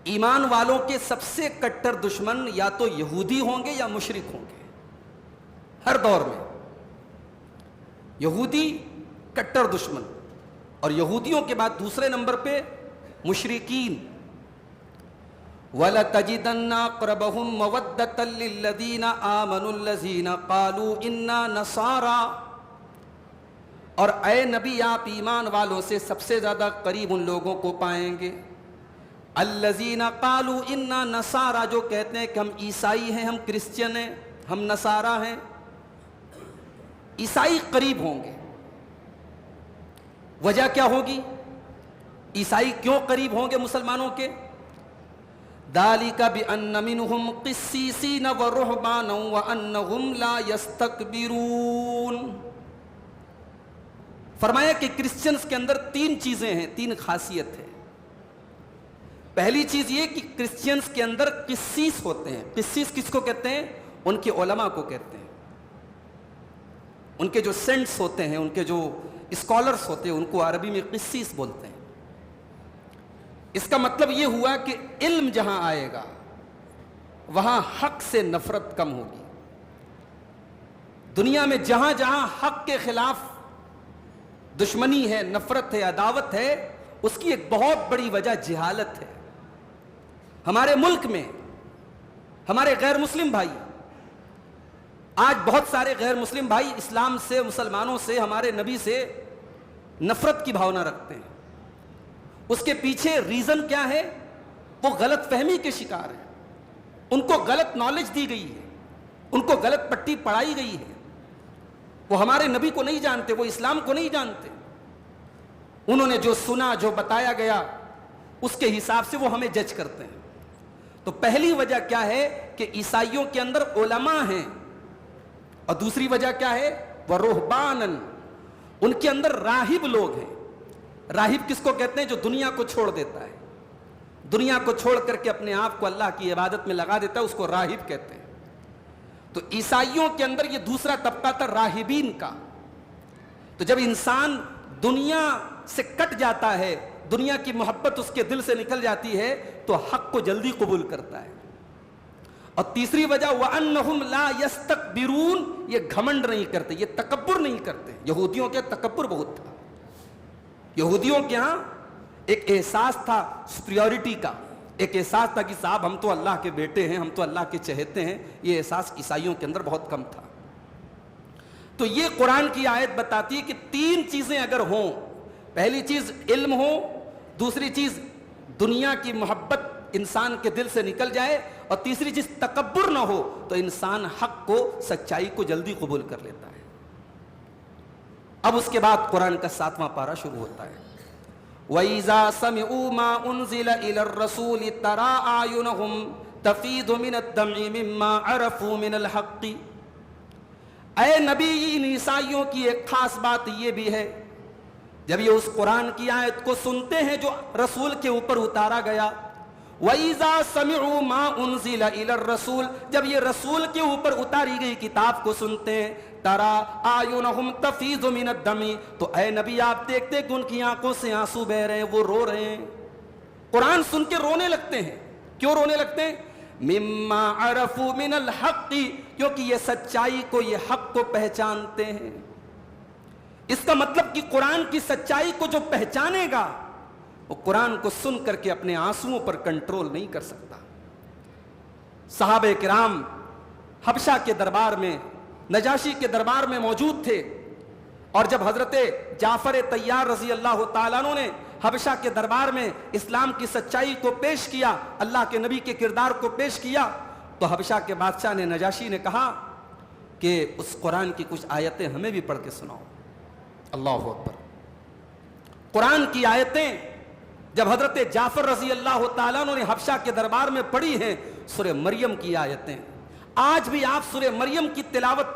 ایمان والوں کے سب سے کٹر دشمن یا تو یہودی ہوں گے یا مشرک ہوں گے. ہر دور میں یہودی کٹر دشمن، اور یہودیوں کے بعد دوسرے نمبر پہ مشرکین. وَلَتَجِدَنَّ أَقْرَبَهُمْ مَوَدَّةً لِّلَّذِينَ آمَنُوا الَّذِينَ قَالُوا إِنَّا نَصَارَىٰ. اور اے نبی آپ ایمان والوں سے سب سے زیادہ قریب ان لوگوں کو پائیں گے الذین قالوا انا نصارى، جو کہتے ہیں کہ ہم عیسائی ہیں، ہم کرسچن ہیں، ہم نصارہ ہیں. عیسائی قریب ہوں گے. وجہ کیا ہوگی؟ عیسائی کیوں قریب ہوں گے مسلمانوں کے؟ ذالک بأن منہم قسیسین ورہبانا وانہم لا یستکبرون. فرمایا کہ کرسچنز کے اندر تین چیزیں ہیں، تین خاصیت ہے. پہلی چیز یہ کہ کرسچنز کے اندر قسیس ہوتے ہیں. قسیس کس کو کہتے ہیں؟ ان کے علماء کو کہتے ہیں. ان کے جو سینٹس ہوتے ہیں، ان کے جو اسکالرز ہوتے ہیں، ان کو عربی میں قسیس بولتے ہیں. اس کا مطلب یہ ہوا کہ علم جہاں آئے گا وہاں حق سے نفرت کم ہوگی. دنیا میں جہاں جہاں حق کے خلاف دشمنی ہے، نفرت ہے، عداوت ہے، اس کی ایک بہت بڑی وجہ جہالت ہے. ہمارے ملک میں ہمارے غیر مسلم بھائی، آج بہت سارے غیر مسلم بھائی اسلام سے، مسلمانوں سے، ہمارے نبی سے نفرت کی بھاونا رکھتے ہیں. اس کے پیچھے ریزن کیا ہے؟ وہ غلط فہمی کے شکار ہیں. ان کو غلط نالج دی گئی ہے، ان کو غلط پٹی پڑھائی گئی ہے. وہ ہمارے نبی کو نہیں جانتے، وہ اسلام کو نہیں جانتے. انہوں نے جو سنا، جو بتایا گیا، اس کے حساب سے وہ ہمیں جج کرتے ہیں. تو پہلی وجہ کیا ہے کہ عیسائیوں کے اندر علماء ہیں، اور دوسری وجہ کیا ہے؟ وَرُهْبَانًا، ان کے اندر راہب لوگ ہیں. راہب کس کو کہتے ہیں؟ جو دنیا کو چھوڑ دیتا ہے، دنیا کو چھوڑ کر کے اپنے آپ کو اللہ کی عبادت میں لگا دیتا ہے، اس کو راہب کہتے ہیں. تو عیسائیوں کے اندر یہ دوسرا طبقہ تھا راہبین کا. تو جب انسان دنیا سے کٹ جاتا ہے، دنیا کی محبت اس کے دل سے نکل جاتی ہے، تو حق کو جلدی قبول کرتا ہے. اور تیسری وجہ وَأَنَّهُمْ لَا يَسْتَكْبِرُونَ، یہ گھمنڈ نہیں کرتے، یہ تکبر نہیں کرتے. یہودیوں کے تکبر بہت تھا. یہودیوں کے ہاں ایک احساس تھا سپریورٹی کا، ایک احساس تھا کہ صاحب ہم تو اللہ کے بیٹے ہیں، ہم تو اللہ کے چہیتے ہیں. یہ احساس عیسائیوں کے اندر بہت کم تھا. تو یہ قرآن کی آیت بتاتی ہے کہ تین چیزیں اگر ہوں، پہلی چیز علم ہو، دوسری چیز دنیا کی محبت انسان کے دل سے نکل جائے، اور تیسری چیز تکبر نہ ہو، تو انسان حق کو، سچائی کو جلدی قبول کر لیتا ہے. اب اس کے بعد قرآن کا 7واں پارہ شروع ہوتا ہے. وَإِذَا سَمِعُوا مَا أُنزِلَ إِلَى الرَّسُولِ تَرَىٰ أَعْيُنَهُمْ تَفِيضُ مِنَ الدَّمْعِ مِمَّا عَرَفُوا مِنَ الْحَقِّ. اے نبی، ان عیسائیوں کی ایک خاص بات یہ بھی ہے، جب یہ اس قرآن کی آیت کو سنتے ہیں جو رسول کے اوپر اتارا گیا، وَإِذَا سَمِعُوا مَا أُنزِلَ إِلَى الرَّسُولِ، جب یہ رسول کے اوپر اتاری گئی کتاب کو سنتے ہیں، تَرَىٰ أَعْيُنَهُمْ تَفِيضُ مِنَ الدَّمِ، تو اے نبی آپ دیکھتے کہ ان کی آنکھوں سے آنسو بہ رہے ہیں، وہ رو رہے ہیں. قرآن سن کے رونے لگتے ہیں. کیوں رونے لگتے ہیں؟ مِمَّا عَرَفُوا مِنَ الْحَقِّ، کیونکہ یہ سچائی کو، یہ حق کو پہچانتے ہیں. اس کا مطلب کہ قرآن کی سچائی کو جو پہچانے گا، وہ قرآن کو سن کر کے اپنے آنسوؤں پر کنٹرول نہیں کر سکتا. صحابہ کرام حبشہ کے دربار میں، نجاشی کے دربار میں موجود تھے، اور جب حضرت جعفر طیار رضی اللہ تعالیٰ عنہ نے حبشہ کے دربار میں اسلام کی سچائی کو پیش کیا، اللہ کے نبی کے کردار کو پیش کیا، تو حبشہ کے بادشاہ نے، نجاشی نے کہا کہ اس قرآن کی کچھ آیتیں ہمیں بھی پڑھ کے سناؤ. اللہ اکبر. قرآن کی آیتیں جب حضرت جعفر رضی اللہ تعالیٰ عنہ نے حبشہ کے دربار میں پڑھی ہیں، سورہ مریم کی آیتیں. آج بھی آپ سورہ مریم کی تلاوت،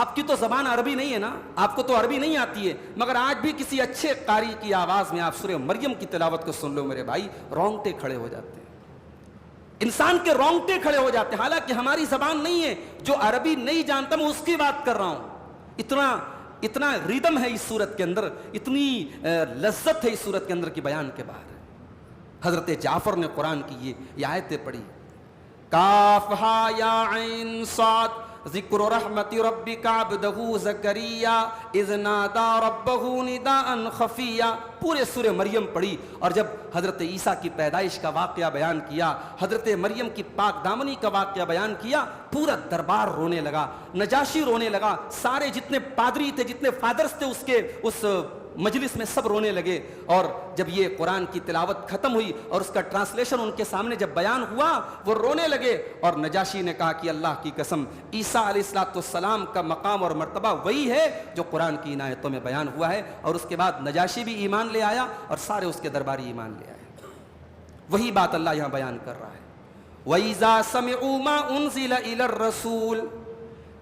آپ کی تو زبان عربی نہیں ہے نا، آپ کو تو عربی نہیں آتی ہے، مگر آج بھی کسی اچھے قاری کی آواز میں آپ سورہ مریم کی تلاوت کو سن لو میرے بھائی، رونگٹے کھڑے ہو جاتے ہیں. انسان کے رونگٹے کھڑے ہو جاتے ہیں. حالانکہ ہماری زبان نہیں ہے، جو عربی نہیں جانتا میں اس کی بات کر رہا ہوں. اتنا ریدم ہے اس سورت کے اندر، اتنی لذت ہے اس سورت کے اندر کی بیان کے بعد. حضرت جعفر نے قرآن کی یہ آیتیں پڑھی، کاف ہا یا عین صاد ذکر رحمت ربک عبدہ زکریا اذ نادی ربہ نداء خفیا، پورے سورہ مریم پڑھی، اور جب حضرت عیسیٰ کی پیدائش کا واقعہ بیان کیا، حضرت مریم کی پاک دامنی کا واقعہ بیان کیا، پورا دربار رونے لگا، نجاشی رونے لگا، سارے جتنے پادری تھے، جتنے فادرز تھے اس مجلس میں، سب رونے لگے۔ اور جب یہ قرآن کی تلاوت ختم ہوئی اور اس کا ٹرانسلیشن ان کے سامنے جب بیان ہوا، وہ رونے لگے، اور نجاشی نے کہا کہ اللہ کی قسم، عیسیٰ علیہ السلام کا مقام اور مرتبہ وہی ہے جو قرآن کی ان آیتوں میں بیان ہوا ہے۔ اور اس کے بعد نجاشی بھی ایمان لے آیا اور سارے اس کے درباری ایمان لے آئے۔ وہی بات اللہ یہاں بیان کر رہا ہے، وَإِذَا سَمِعُوا مَا أُنزِلَ إِلَى الرَّسُولِ،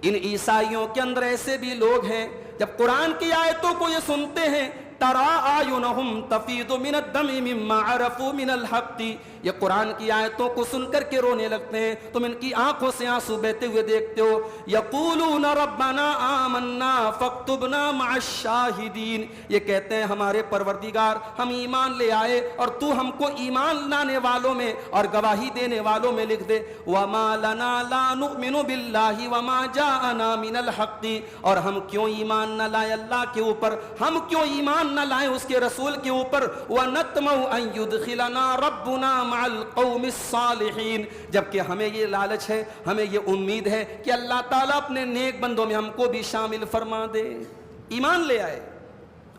ان عیسائیوں کے اندر ایسے بھی لوگ ہیں جب قرآن کی آیتوں کو یہ سنتے ہیں، تَرَىٰ أَعْيُنَهُمْ تَفِيضُ مِنَ الدَّمْعِ مِمَّا عَرَفُوا مِنَ الْحَقِّ، یہ قرآن کی آیتوں کو سن کر کے رونے لگتے ہیں، تم ان کی آنکھوں سے آنسو بہتے ہوئے دیکھتے ہو۔ يَقُولُونَ رَبَّنَا آمَنَّا فَاكْتُبْنَا مَعَ الشَّاهِدِينَ، یہ کہتے ہیں ہمارے پروردگار ہم ایمان لے آئے اور تو ہم کو ایمان لانے والوں میں اور گواہی دینے والوں میں لکھ دے۔ وَمَا لَنَا لَا نُؤْمِنُ بِاللَّهِ وَمَا جَاءَنَا مِنَ الْحَقِّ، اور ہم کیوں ایمان نہ لائے اللہ کے اوپر، ہم کیوں ایمان نہ لائیں اس کے رسول کے اوپر۔ وَنَطْمَعُ أَن يُدْخِلَنَا رَبُّنَا مَعَ الْقَوْمِ الصَّالِحِينَ، جبکہ ہمیں یہ لالچ ہے، ہمیں یہ امید ہے کہ اللہ تعالیٰ اپنے نیک بندوں میں ہم کو بھی شامل فرما دے۔ ایمان لے آئے،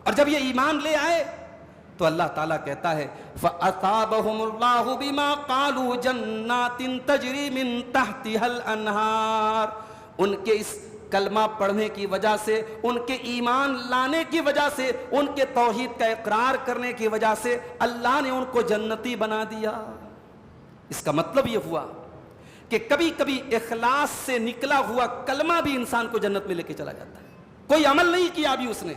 اور جب یہ ایمان لے آئے تو اللہ تعالیٰ کہتا ہے فَأَثَابَهُمُ اللَّهُ بِمَا قَالُوا جَنَّاتٍ تَجْرِي مِن تَحْتِهَا الْأَنْهَارُ، ان کے اس کلمہ پڑھنے کی وجہ سے، ان کے ایمان لانے کی وجہ سے، ان کے توحید کا اقرار کرنے کی وجہ سے اللہ نے ان کو جنتی بنا دیا۔ اس کا مطلب یہ ہوا کہ کبھی کبھی اخلاص سے نکلا ہوا کلمہ بھی انسان کو جنت میں لے کے چلا جاتا ہے۔ کوئی عمل نہیں کیا ابھی اس نے،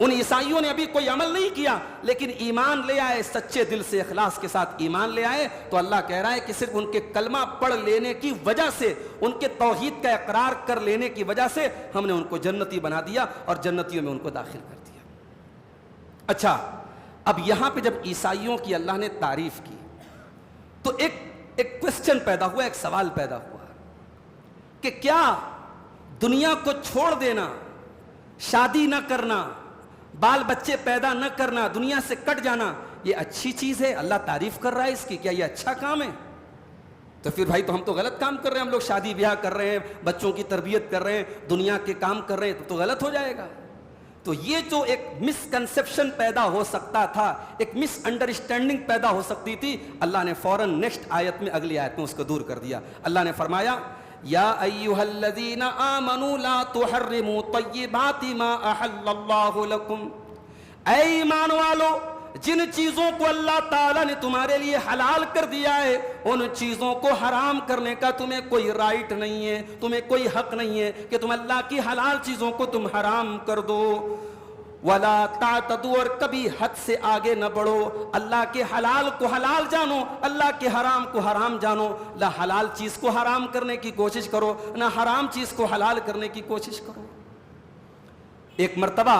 ان عیسائیوں نے ابھی کوئی عمل نہیں کیا، لیکن ایمان لے آئے، سچے دل سے اخلاص کے ساتھ ایمان لے آئے، تو اللہ کہہ رہا ہے کہ صرف ان کے کلمہ پڑھ لینے کی وجہ سے، ان کے توحید کا اقرار کر لینے کی وجہ سے ہم نے ان کو جنتی بنا دیا اور جنتیوں میں ان کو داخل کر دیا۔ اچھا، اب یہاں پہ جب عیسائیوں کی اللہ نے تعریف کی تو ایک کوسچن پیدا ہوا، ایک سوال پیدا ہوا کہ کیا دنیا کو چھوڑ دینا، شادی نہ کرنا، بال بچے پیدا نہ کرنا، دنیا سے کٹ جانا، یہ اچھی چیز ہے؟ اللہ تعریف کر رہا ہے اس کی، کیا یہ اچھا کام ہے؟ تو پھر بھائی تو ہم تو غلط کام کر رہے ہیں، ہم لوگ شادی بیاہ کر رہے ہیں، بچوں کی تربیت کر رہے ہیں، دنیا کے کام کر رہے ہیں، تو غلط ہو جائے گا۔ تو یہ جو ایک مس کنسپشن پیدا ہو سکتا تھا، ایک مس انڈرسٹینڈنگ پیدا ہو سکتی تھی، اللہ نے فوراً نیکسٹ آیت میں، اگلی آیت میں اس کو دور کر دیا۔ اللہ نے فرمایا یا ایھا الذین آمنوا لا تحرموا طیبات ما احل اللہ لکم، اے ایمان والو، جن چیزوں کو اللہ تعالیٰ نے تمہارے لیے حلال کر دیا ہے، ان چیزوں کو حرام کرنے کا تمہیں کوئی رائٹ نہیں ہے، تمہیں کوئی حق نہیں ہے کہ تم اللہ کی حلال چیزوں کو تم حرام کر دو۔ وَلَا تَعْتَدُوا، اور کبھی حد سے آگے نہ بڑھو، اللہ کے حلال کو حلال جانو، اللہ کے حرام کو حرام جانو، نہ حلال چیز کو حرام کرنے کی کوشش کرو، نہ حرام چیز کو حلال کرنے کی کوشش کرو۔ ایک مرتبہ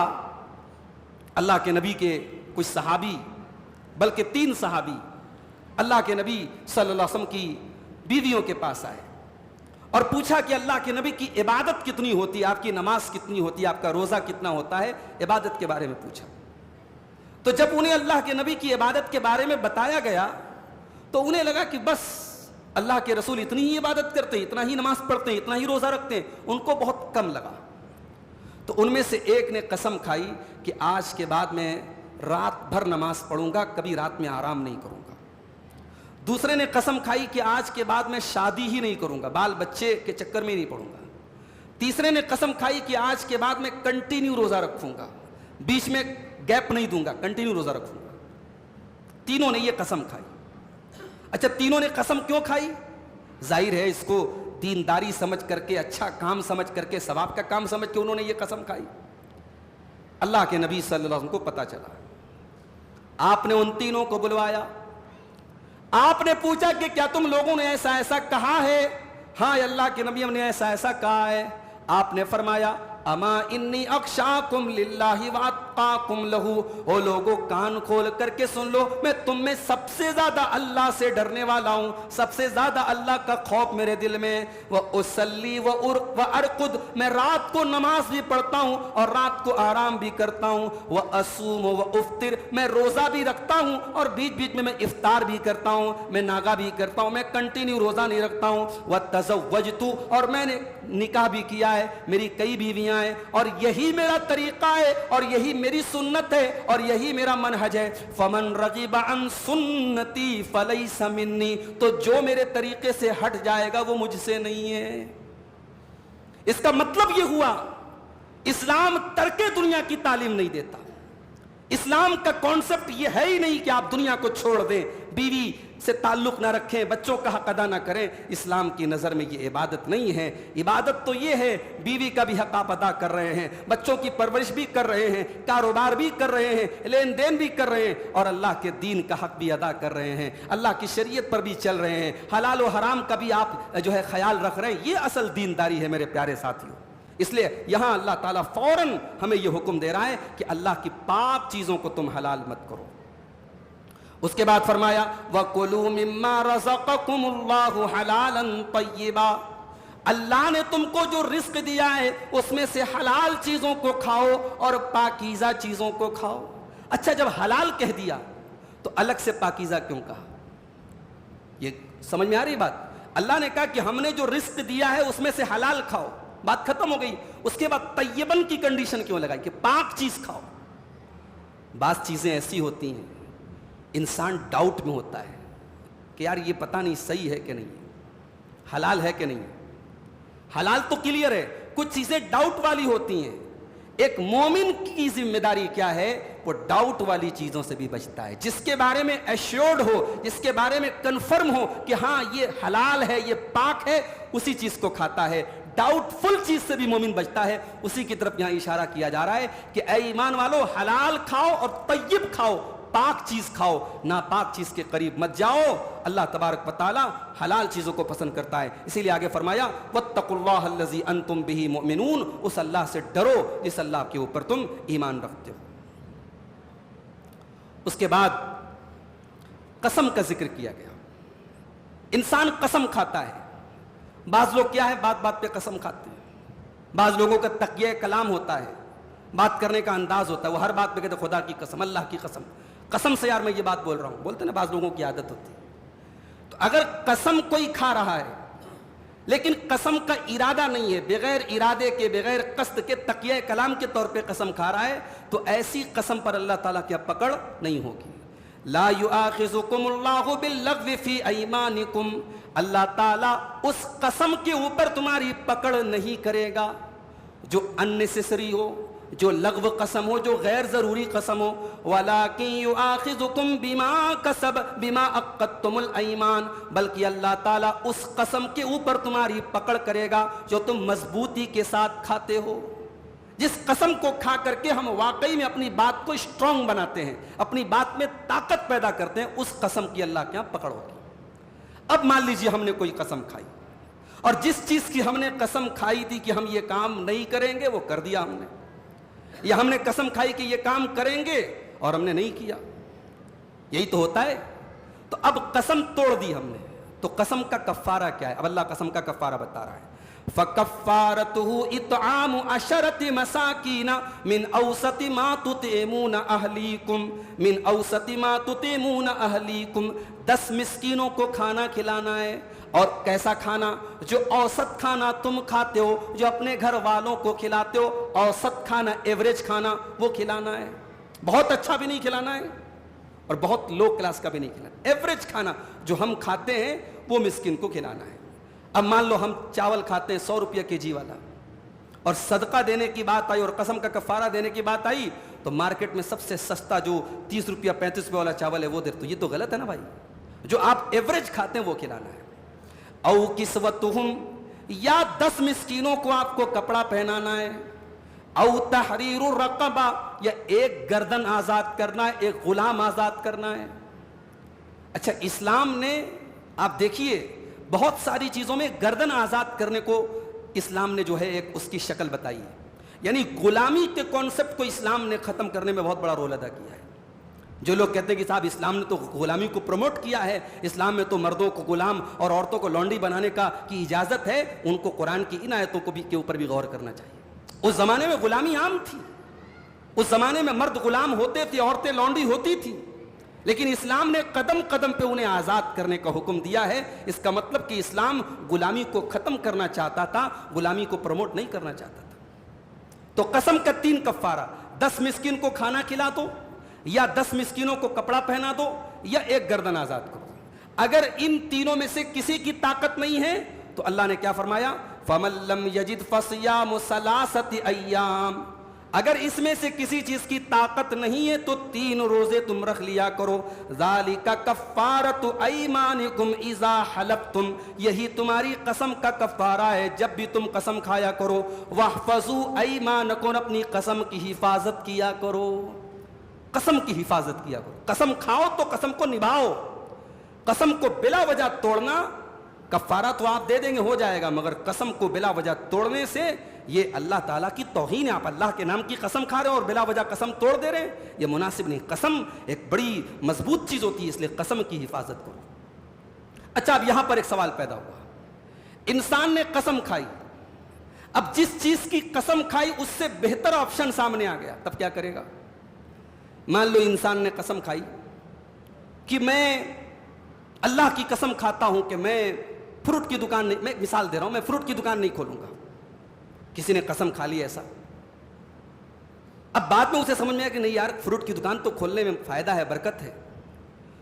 اللہ کے نبی کے کچھ صحابی، بلکہ 3 صحابی اللہ کے نبی صلی اللہ علیہ وسلم کی بیویوں کے پاس آئے اور پوچھا کہ اللہ کے نبی کی عبادت کتنی ہوتی ہے، آپ کی نماز کتنی ہوتی ہے، آپ کا روزہ کتنا ہوتا ہے، عبادت کے بارے میں پوچھا۔ تو جب انہیں اللہ کے نبی کی عبادت کے بارے میں بتایا گیا تو انہیں لگا کہ بس اللہ کے رسول اتنی ہی عبادت کرتے ہیں، اتنا ہی نماز پڑھتے ہیں، اتنا ہی روزہ رکھتے ہیں، ان کو بہت کم لگا۔ تو ان میں سے ایک نے قسم کھائی کہ آج کے بعد میں رات بھر نماز پڑھوں گا، کبھی رات میں آرام نہیں کروں گا۔ دوسرے نے قسم کھائی کہ آج کے بعد میں شادی ہی نہیں کروں گا، بال بچے کے چکر میں نہیں پڑھوں گا۔ تیسرے نے قسم کھائی کہ آج کے بعد میں کنٹینیو روزہ رکھوں گا، بیچ میں گیپ نہیں دوں گا، کنٹینیو روزہ رکھوں گا۔ تینوں نے یہ قسم کھائی۔ اچھا، تینوں نے قسم کیوں کھائی؟ ظاہر ہے اس کو دینداری سمجھ کر کے، اچھا کام سمجھ کر کے، ثواب کا کام سمجھ کے انہوں نے یہ قسم کھائی۔ اللہ کے نبی صلی اللہ علیہ وسلم کو پتہ چلا، آپ نے ان تینوں کو بلوایا، آپ نے پوچھا کہ کیا تم لوگوں نے ایسا ایسا کہا ہے؟ ہاں اللہ کے نبی، ہم نے ایسا ایسا کہا ہے۔ آپ نے فرمایا اما انی اخشاکم للہ اتقاکم لہو، او لوگوں کان کھول کر کے سن لو، میں تم میں سب سے زیادہ اللہ سے ڈرنے والا ہوں، سب سے زیادہ اللہ کا خوف میرے دل میں۔ وَأُصَلِّي وَأَرْقُدْ، میں رات کو نماز بھی پڑھتا ہوں اور رات کو آرام بھی کرتا ہوں۔ وَأَصُومُ وَأُفْطِرُ، میں روزہ بھی رکھتا ہوں اور بیچ بیچ میں افطار بھی کرتا ہوں، میں ناگا بھی کرتا ہوں، میں کنٹینیو روزہ نہیں رکھتا ہوں۔ وَتَزَوَّجْتُ، اور میں نے نکاح بھی کیا ہے، میری کئی بیویاں ہیں، اور یہی میرا طریقہ ہے اور یہی میری سنت ہے اور یہی میرا منہج ہے۔ فَمَن رَغِبَ عَن سُنَّتِي فَلَيْسَ مِنِّي، تو جو میرے طریقے سے ہٹ جائے گا وہ مجھ سے نہیں ہے۔ اس کا مطلب یہ ہوا اسلام ترک دنیا کی تعلیم نہیں دیتا۔ اسلام کا کانسیپٹ یہ ہے ہی نہیں کہ آپ دنیا کو چھوڑ دیں، بیوی سے تعلق نہ رکھیں، بچوں کا حق ادا نہ کریں۔ اسلام کی نظر میں یہ عبادت نہیں ہے۔ عبادت تو یہ ہے بیوی کا بھی حق آپ ادا کر رہے ہیں، بچوں کی پرورش بھی کر رہے ہیں، کاروبار بھی کر رہے ہیں، لین دین بھی کر رہے ہیں، اور اللہ کے دین کا حق بھی ادا کر رہے ہیں، اللہ کی شریعت پر بھی چل رہے ہیں، حلال و حرام کا بھی آپ جو ہے خیال رکھ رہے ہیں۔ یہ اصل دینداری ہے میرے پیارے ساتھیوں۔ اس لیے یہاں اللہ تعالیٰ فوراً ہمیں یہ حکم دے رہا ہے کہ اللہ کی پاک چیزوں کو تم حلال مت کرو۔ اس کے بعد فرمایا وَكُلُوا مِمَّا رَزَقَكُمُ اللَّهُ حَلَالًا طَيِّبًا، اللہ نے تم کو جو رزق دیا ہے اس میں سے حلال چیزوں کو کھاؤ اور پاکیزہ چیزوں کو کھاؤ۔ اچھا، جب حلال کہہ دیا تو الگ سے پاکیزہ کیوں کہا؟ یہ سمجھ میں آ رہی بات؟ اللہ نے کہا کہ ہم نے جو رزق دیا ہے اس میں سے حلال کھاؤ، بات ختم ہو گئی۔ اس کے بعد طیباً کی کنڈیشن کیوں لگائی کہ پاک چیز کھاؤ؟ بعض چیزیں ایسی ہوتی ہیں انسان ڈاؤٹ میں ہوتا ہے کہ یار یہ پتہ نہیں صحیح ہے کہ نہیں، حلال ہے کہ نہیں۔ حلال تو کلیئر ہے، کچھ چیزیں ڈاؤٹ والی ہوتی ہیں۔ ایک مومن کی ذمہ داری کیا ہے؟ وہ ڈاؤٹ والی چیزوں سے بھی بچتا ہے، جس کے بارے میں ایشورڈ ہو، جس کے بارے میں کنفرم ہو کہ ہاں یہ حلال ہے، یہ پاک ہے، اسی چیز کو کھاتا ہے۔ ڈاؤٹ فل چیز سے بھی مومن بچتا ہے۔ اسی کی طرف یہاں اشارہ کیا جا رہا ہے کہ اے ایمان والو، حلال کھاؤ اور طیب کھاؤ، پاک چیز کھاؤ، ناپاک چیز کے قریب مت جاؤ۔ اللہ تبارک و تعالی حلال چیزوں کو پسند کرتا ہے۔ اسی لیے آگے فرمایا واتقوا اللہ الذی انتم بہ مؤمنون، اس اللہ سے ڈرو جس اللہ کے اوپر تم ایمان رکھتے ہو۔ اس کے بعد قسم کا ذکر کیا گیا۔ انسان قسم کھاتا ہے۔ بعض لوگ کیا ہے، بات بات پہ قسم کھاتے ہیں۔ بعض لوگوں کا تقیہ کلام ہوتا ہے، بات کرنے کا انداز ہوتا ہے، وہ ہر بات پہ کہتے خدا کی قسم، اللہ کی قسم، قسم سے یار میں یہ بات بول رہا ہوں، بولتے نا بعض لوگوں کی عادت ہوتی ہے۔ تو اگر قسم کوئی کھا رہا ہے لیکن قسم کا ارادہ نہیں ہے، بغیر ارادے کے، بغیر قصد کے، تقیہ کلام کے طور پہ قسم کھا رہا ہے، تو ایسی قسم پر اللہ تعالیٰ کی پکڑ نہیں ہوگی۔ لا یؤاخذکم اللہ باللغو فی ایمانکم، اللہ تعالیٰ اس قسم کے اوپر تمہاری پکڑ نہیں کرے گا جو اننیسیسری ہو، جو لغو قسم ہو، جو غیر ضروری قسم ہو۔ وَلَٰكِن يُؤَاخِذُكُم بِمَا كَسَبَ بِمَا عَقَّدتُّمُ الْأَيْمَانَ، بلکہ اللہ تعالیٰ اس قسم کے اوپر تمہاری پکڑ کرے گا جو تم مضبوطی کے ساتھ کھاتے ہو۔ جس قسم کو کھا کر کے ہم واقعی میں اپنی بات کو اسٹرانگ بناتے ہیں، اپنی بات میں طاقت پیدا کرتے ہیں، اس قسم کی اللہ کے یہاں پکڑ ہوگی۔ اب مان لیجیے ہم نے کوئی قسم کھائی، اور جس چیز کی ہم نے قسم کھائی تھی کہ ہم یہ کام نہیں کریں گے وہ کر دیا ہم نے، یا ہم نے قسم کھائی کہ یہ کام کریں گے اور ہم نے نہیں کیا، یہی تو ہوتا ہے۔ تو اب قسم توڑ دی ہم نے، تو قسم کا کفارہ کیا ہے؟ اب اللہ قسم کا کفارہ بتا رہا ہے۔ فَكَفَّارَتُهُ إِطْعَامُ عَشَرَةِ مَسَاكِينَ مِنْ أَوْسَطِ مَا تُطْعِمُونَ أَهْلِيكُمْ مِنْ أَوْسَطِ مَا تُطْعِمُونَ أَهْلِيكُمْ، 10 مسکینوں کو کھانا کھلانا ہے، اور کیسا کھانا؟ جو اوسط کھانا تم کھاتے ہو، جو اپنے گھر والوں کو کھلاتے ہو، اوسط کھانا، ایوریج کھانا وہ کھلانا ہے۔ بہت اچھا بھی نہیں کھلانا ہے اور بہت لو کلاس کا بھی نہیں کھلانا، ایوریج کھانا جو ہم کھاتے ہیں وہ مسکین کو کھلانا ہے۔ اب مان لو ہم چاول کھاتے ہیں 100 روپیہ کے جی والا، اور صدقہ دینے کی بات آئی اور قسم کا کفارہ دینے کی بات آئی تو مارکیٹ میں سب سے سستا جو 30 روپیہ 35 روپیہ والا چاول ہے وہ دے، تو یہ تو غلط ہے نا بھائی۔ جو آپ ایوریج کھاتے ہیں وہ کھلانا ہے۔ او کسوتہم، یا 10 مسکینوں کو آپ کو کپڑا پہنانا ہے۔ او تحریر الرقبہ، یا ایک گردن آزاد کرنا ہے، ایک غلام آزاد کرنا ہے۔ اچھا، اسلام نے آپ دیکھیے بہت ساری چیزوں میں گردن آزاد کرنے کو اسلام نے جو ہے ایک اس کی شکل بتائی ہے۔ یعنی غلامی کے کانسیپٹ کو اسلام نے ختم کرنے میں بہت بڑا رول ادا کیا ہے. جو لوگ کہتے ہیں کہ صاحب اسلام نے تو غلامی کو پروموٹ کیا ہے, اسلام میں تو مردوں کو غلام اور عورتوں کو لونڈی بنانے کی اجازت ہے, ان کو قرآن کی ان آیتوں کو بھی کے اوپر بھی غور کرنا چاہیے. اس زمانے میں غلامی عام تھی, اس زمانے میں مرد غلام ہوتے تھے, عورتیں لونڈی ہوتی تھی, لیکن اسلام نے قدم قدم پہ انہیں آزاد کرنے کا حکم دیا ہے. اس کا مطلب کہ اسلام غلامی کو ختم کرنا چاہتا تھا, غلامی کو پروموٹ نہیں کرنا چاہتا تھا. تو قسم کا 3 کفارہ, 10 مسکین کو کھانا کھلا دو, یا 10 مسکینوں کو کپڑا پہنا دو, یا 1 گردن آزاد کرو. اگر ان تینوں میں سے کسی کی طاقت نہیں ہے تو اللہ نے کیا فرمایا, فَمَن لَّمْ يَجِدْ فَصِيَامُ ثَلَاثَةِ أَيَّامٍ, اگر اس میں سے کسی چیز کی طاقت نہیں ہے تو 3 روزے تم رکھ لیا کرو. ذَلِكَ كَفَّارَةُ أَيْمَانِكُمْ إِذَا حَلَفْتُمْ, یہی تمہاری قسم کا کفارہ ہے جب بھی تم قسم کھایا کرو. وَاحْفَظُوا أَيْمَانَكُمْ, اپنی قسم کی حفاظت کیا کرو, قسم کی حفاظت کیا کرو. قسم کھاؤ تو قسم کو نبھاؤ. قسم کو بلا وجہ توڑنا, کفارہ تو آپ دے دیں گے ہو جائے گا, مگر قسم کو بلا وجہ توڑنے سے یہ اللہ تعالیٰ کی توہین ہے. آپ اللہ کے نام کی قسم کھا رہے ہیں اور بلا وجہ قسم توڑ دے رہے ہیں, یہ مناسب نہیں. قسم ایک بڑی مضبوط چیز ہوتی ہے, اس لیے قسم کی حفاظت کرو. اچھا, اب یہاں پر ایک سوال پیدا ہوا, انسان نے قسم کھائی, اب جس چیز کی قسم کھائی اس سے بہتر آپشن سامنے آ گیا, تب کیا کرے گا؟ مان لو انسان نے قسم کھائی کہ میں اللہ کی قسم کھاتا ہوں کہ میں فروٹ کی دکان نہیں, میں مثال دے رہا ہوں, میں فروٹ کی دکان نہیں کھولوں گا. کسی نے قسم کھا لی ایسا. اب بعد میں اسے سمجھ میں آیا کہ نہیں یار, فروٹ کی دکان تو کھولنے میں فائدہ ہے, برکت ہے.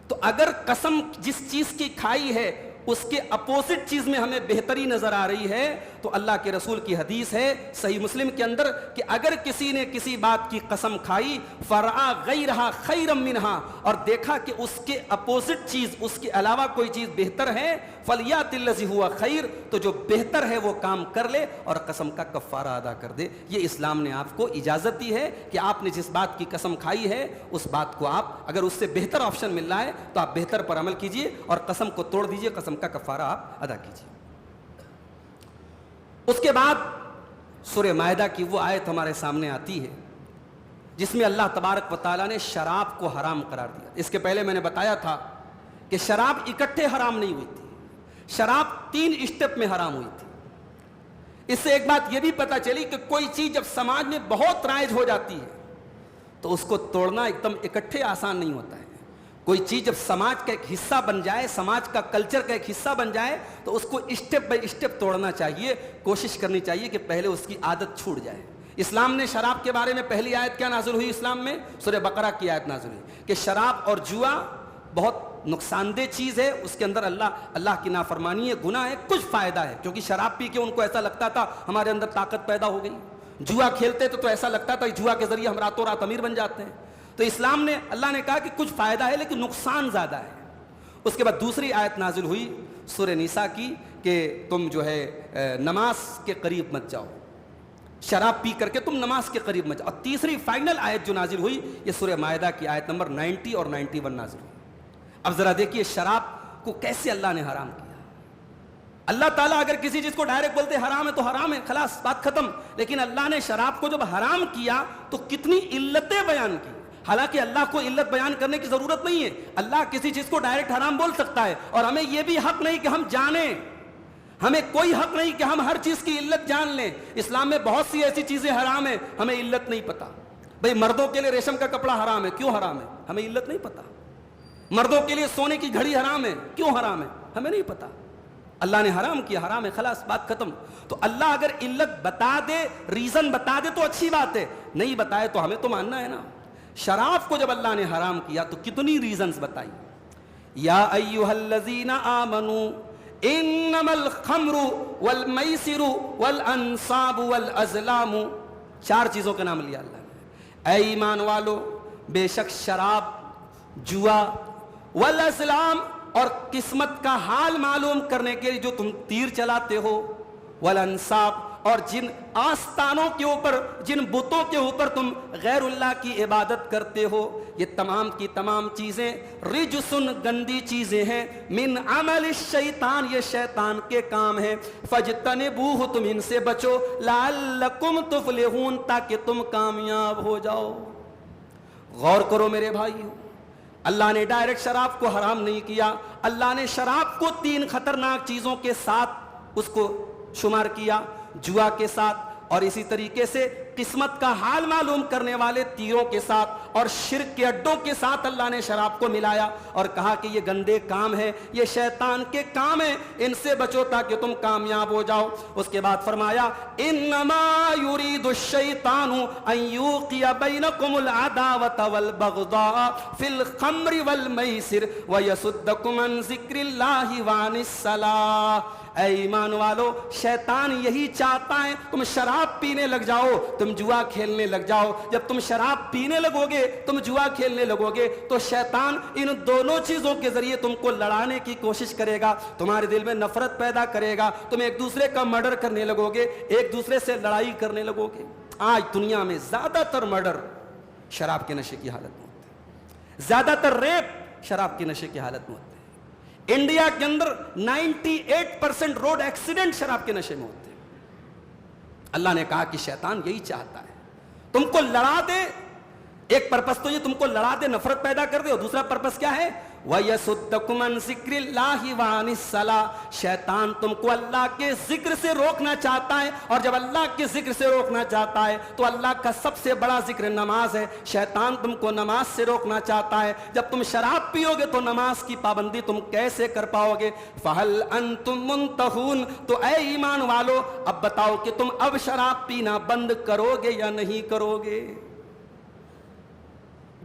تو اگر قسم جس چیز کی کھائی ہے اس کے اپوزٹ چیز میں ہمیں بہتری نظر آ رہی ہے, تو اللہ کے رسول کی حدیث ہے صحیح مسلم کے اندر کہ اگر کسی نے کسی بات کی قسم کھائی, فرآ غیرہا خیرا منہا, اور دیکھا کہ اس کے اپوزٹ چیز, اس کے علاوہ کوئی چیز بہتر ہے, فلیات الذی ہوا خیر, تو جو بہتر ہے وہ کام کر لے اور قسم کا کفارہ ادا کر دے. یہ اسلام نے آپ کو اجازت دی ہے کہ آپ نے جس بات کی قسم کھائی ہے اس بات کو آپ, اگر اس سے بہتر آپشن مل رہا ہے تو آپ بہتر پر عمل کیجئے اور قسم کو توڑ دیجئے, قسم کا کفارہ آپ ادا کیجئے. اس کے بعد سورہ مائدہ کی وہ آیت ہمارے سامنے آتی ہے جس میں اللہ تبارک و تعالیٰ نے شراب کو حرام قرار دیا. اس کے پہلے میں نے بتایا تھا کہ شراب اکٹھے حرام نہیں ہوئی تھی, شراب 3 اسٹیپ میں حرام ہوئی تھی. اس سے ایک بات یہ بھی پتہ چلی کہ کوئی چیز جب سماج میں بہت رائج ہو جاتی ہے تو اس کو توڑنا ایک دم اکٹھے آسان نہیں ہوتا ہے. کوئی چیز جب سماج کا ایک حصہ بن جائے, سماج کا کلچر کا ایک حصہ بن جائے, تو اس کو اسٹیپ بائی اسٹیپ توڑنا چاہیے, کوشش کرنی چاہیے کہ پہلے اس کی عادت چھوٹ جائے. اسلام نے شراب کے بارے میں پہلی آیت کیا نازل ہوئی اسلام میں؟ سورہ بقرہ کی آیت نازل ہوئی کہ شراب اور جوا بہت نقصان دہ چیز ہے, اس کے اندر اللہ کی نافرمانی ہے, گناہ ہے, کچھ فائدہ ہے. کیونکہ شراب پی کے ان کو ایسا لگتا تھا ہمارے اندر طاقت پیدا ہو گئی, جوا کھیلتے تو ایسا لگتا تھا جوا کے ذریعے ہم راتوں رات امیر بن جاتے ہیں. تو اسلام نے, اللہ نے کہا کہ کچھ فائدہ ہے لیکن نقصان زیادہ ہے. اس کے بعد دوسری آیت نازل ہوئی سورہ نساء کی کہ تم جو ہے نماز کے قریب مت جاؤ, شراب پی کر کے تم نماز کے قریب مت جاؤ. اور تیسری فائنل آیت جو نازل ہوئی یہ سورہ مائدہ کی آیت نمبر 90 اور 91 نازل ہوئی. اب ذرا دیکھیے شراب کو کیسے اللہ نے حرام کیا. اللہ تعالیٰ اگر کسی چیز کو ڈائریکٹ بولتے حرام ہے تو حرام ہے, خلاص بات ختم. لیکن اللہ نے شراب کو جب حرام کیا تو کتنی علتیں بیان کی. حالانکہ اللہ کو علت بیان کرنے کی ضرورت نہیں ہے, اللہ کسی چیز کو ڈائریکٹ حرام بول سکتا ہے, اور ہمیں یہ بھی حق نہیں کہ ہم جانیں, ہمیں کوئی حق نہیں کہ ہم ہر چیز کی علت جان لیں. اسلام میں بہت سی ایسی چیزیں حرام ہیں, ہمیں علت نہیں پتا. بھئی مردوں کے لیے ریشم کا کپڑا حرام ہے, کیوں حرام ہے؟ ہمیں علت نہیں پتا. مردوں کے لیے سونے کی گھڑی حرام ہے, کیوں حرام ہے؟ ہمیں نہیں پتا. اللہ نے حرام کیا, حرام ہے, خلاص بات ختم. تو اللہ اگر علت بتا دے, ریزن بتا دے تو اچھی بات ہے, نہیں بتائے تو ہمیں تو ماننا ہے نا. شراب کو جب اللہ نے حرام کیا تو کتنی ریزنز بتائی. یا ایھا الذین آمنوا انما الخمر والمیسر والانصاب والازلام, 4 چیزوں کا نام لیا اللہ نے. اے ایمان والو, بے شک شراب, جوا, والازلام, اور قسمت کا حال معلوم کرنے کے لیے جو تم تیر چلاتے ہو, والانصاب, اور جن آستانوں کے اوپر، جن بتوں کے اوپر تم غیر اللہ کی عبادت کرتے ہو، یہ تمام کی تمام چیزیں رجسن، گندی چیزیں ہیں، من عمل الشیطان، یہ شیطان کے کام ہیں، فاجتنبوہ، تم ان سے بچو، لعلکم تفلحون، تاکہ تم کامیاب ہو جاؤ۔ غور کرو میرے بھائیو، اللہ نے ڈائریکٹ شراب کو حرام نہیں کیا، اللہ نے شراب کو 3 خطرناک چیزوں کے ساتھ اس کو شمار کیا، جوا کے ساتھ، اور اسی طریقے سے قسمت کا حال معلوم کرنے والے تیروں کے ساتھ، اور شرک کے اڈوں کے ساتھ اللہ نے شراب کو ملایا اور کہا کہ یہ گندے کام ہے، یہ شیطان کے کام ہے، ان سے بچو تاکہ تم کامیاب ہو جاؤ۔ اس کے بعد فرمایا انما یرید الشیطان ان یوقع بینکم العداوۃ والبغضاء فی الخمر والمیسر ویصدکم عن ذکر اللہ وعن الصلاۃ۔ اے ایمان والو، شیطان یہی چاہتا ہے تم شراب پینے لگ جاؤ، تم جوا کھیلنے لگ جاؤ۔ جب تم شراب پینے لگو گے، تم جوا کھیلنے لگو گے، تو شیطان ان دونوں چیزوں کے ذریعے تم کو لڑانے کی کوشش کرے گا، تمہارے دل میں نفرت پیدا کرے گا، تم ایک دوسرے کا مرڈر کرنے لگو گے، ایک دوسرے سے لڑائی کرنے لگو گے۔ آج دنیا میں زیادہ تر مرڈر شراب کے نشے کی حالت میں ہوتے ہیں، زیادہ تر ریپ شراب کے نشے کی حالت میں ہوتے ہیں۔ انڈیا کے اندر 98% روڈ ایکسیڈنٹ شراب کے نشے میں ہوتے ہیں۔ اللہ نے کہا کہ شیطان یہی چاہتا ہے تم کو لڑا دے، ایک پرپس تو یہ تم کو لڑا دے، نفرت پیدا کر دے، اور دوسرا پرپس کیا ہے؟ وَيَسُدَّكُمْ عَنْ ذِكْرِ اللَّهِ وَعَنِ الصَّلَاةِ، شیطان تم کو اللہ کے ذکر سے روکنا چاہتا ہے، اور جب اللہ کے ذکر سے روکنا چاہتا ہے تو اللہ کا سب سے بڑا ذکر نماز ہے، شیطان تم کو نماز سے روکنا چاہتا ہے۔ جب تم شراب پیو گے تو نماز کی پابندی تم کیسے کر پاؤ گے؟ فَهَلْ أَنْتُمْ مُنْتَهُونَ، تو اے ایمان والو اب بتاؤ کہ تم اب شراب پینا بند کرو گے یا نہیں کرو گے؟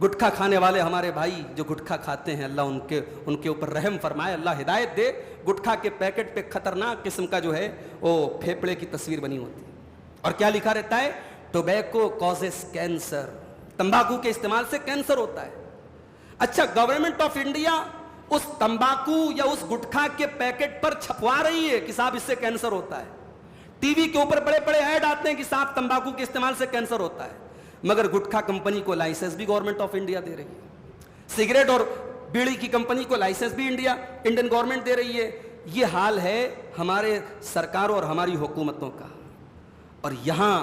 گٹکھا کھانے والے ہمارے بھائی جو گٹکھا کھاتے ہیں، اللہ ان کے اوپر رحم فرمائے، اللہ ہدایت دے۔ گٹکھا کے پیکٹ پہ خطرناک قسم کا جو ہے وہ پھیپڑے کی تصویر بنی ہوتی ہے، اور کیا لکھا رہتا ہے؟ ٹوبیکو کازز کینسر، تمباکو کے استعمال سے کینسر ہوتا ہے۔ اچھا، گورنمنٹ آف انڈیا اس تمباکو یا اس گٹکھا کے پیکٹ پر چھپوا رہی ہے کہ صاحب اس سے کینسر ہوتا ہے، ٹی وی کے اوپر بڑے بڑے ایڈ آتے ہیں کہ صاحب تمباکو کے استعمال سے کینسر ہوتا ہے، مگر گٹکھا کمپنی کو لائسنس بھی گورنمنٹ آف انڈیا دے رہی ہے، سگریٹ اور بیڑی کی کمپنی کو لائسنس بھی انڈین گورنمنٹ دے رہی ہے۔ یہ حال ہے ہمارے سرکاروں اور ہماری حکومتوں کا، اور یہاں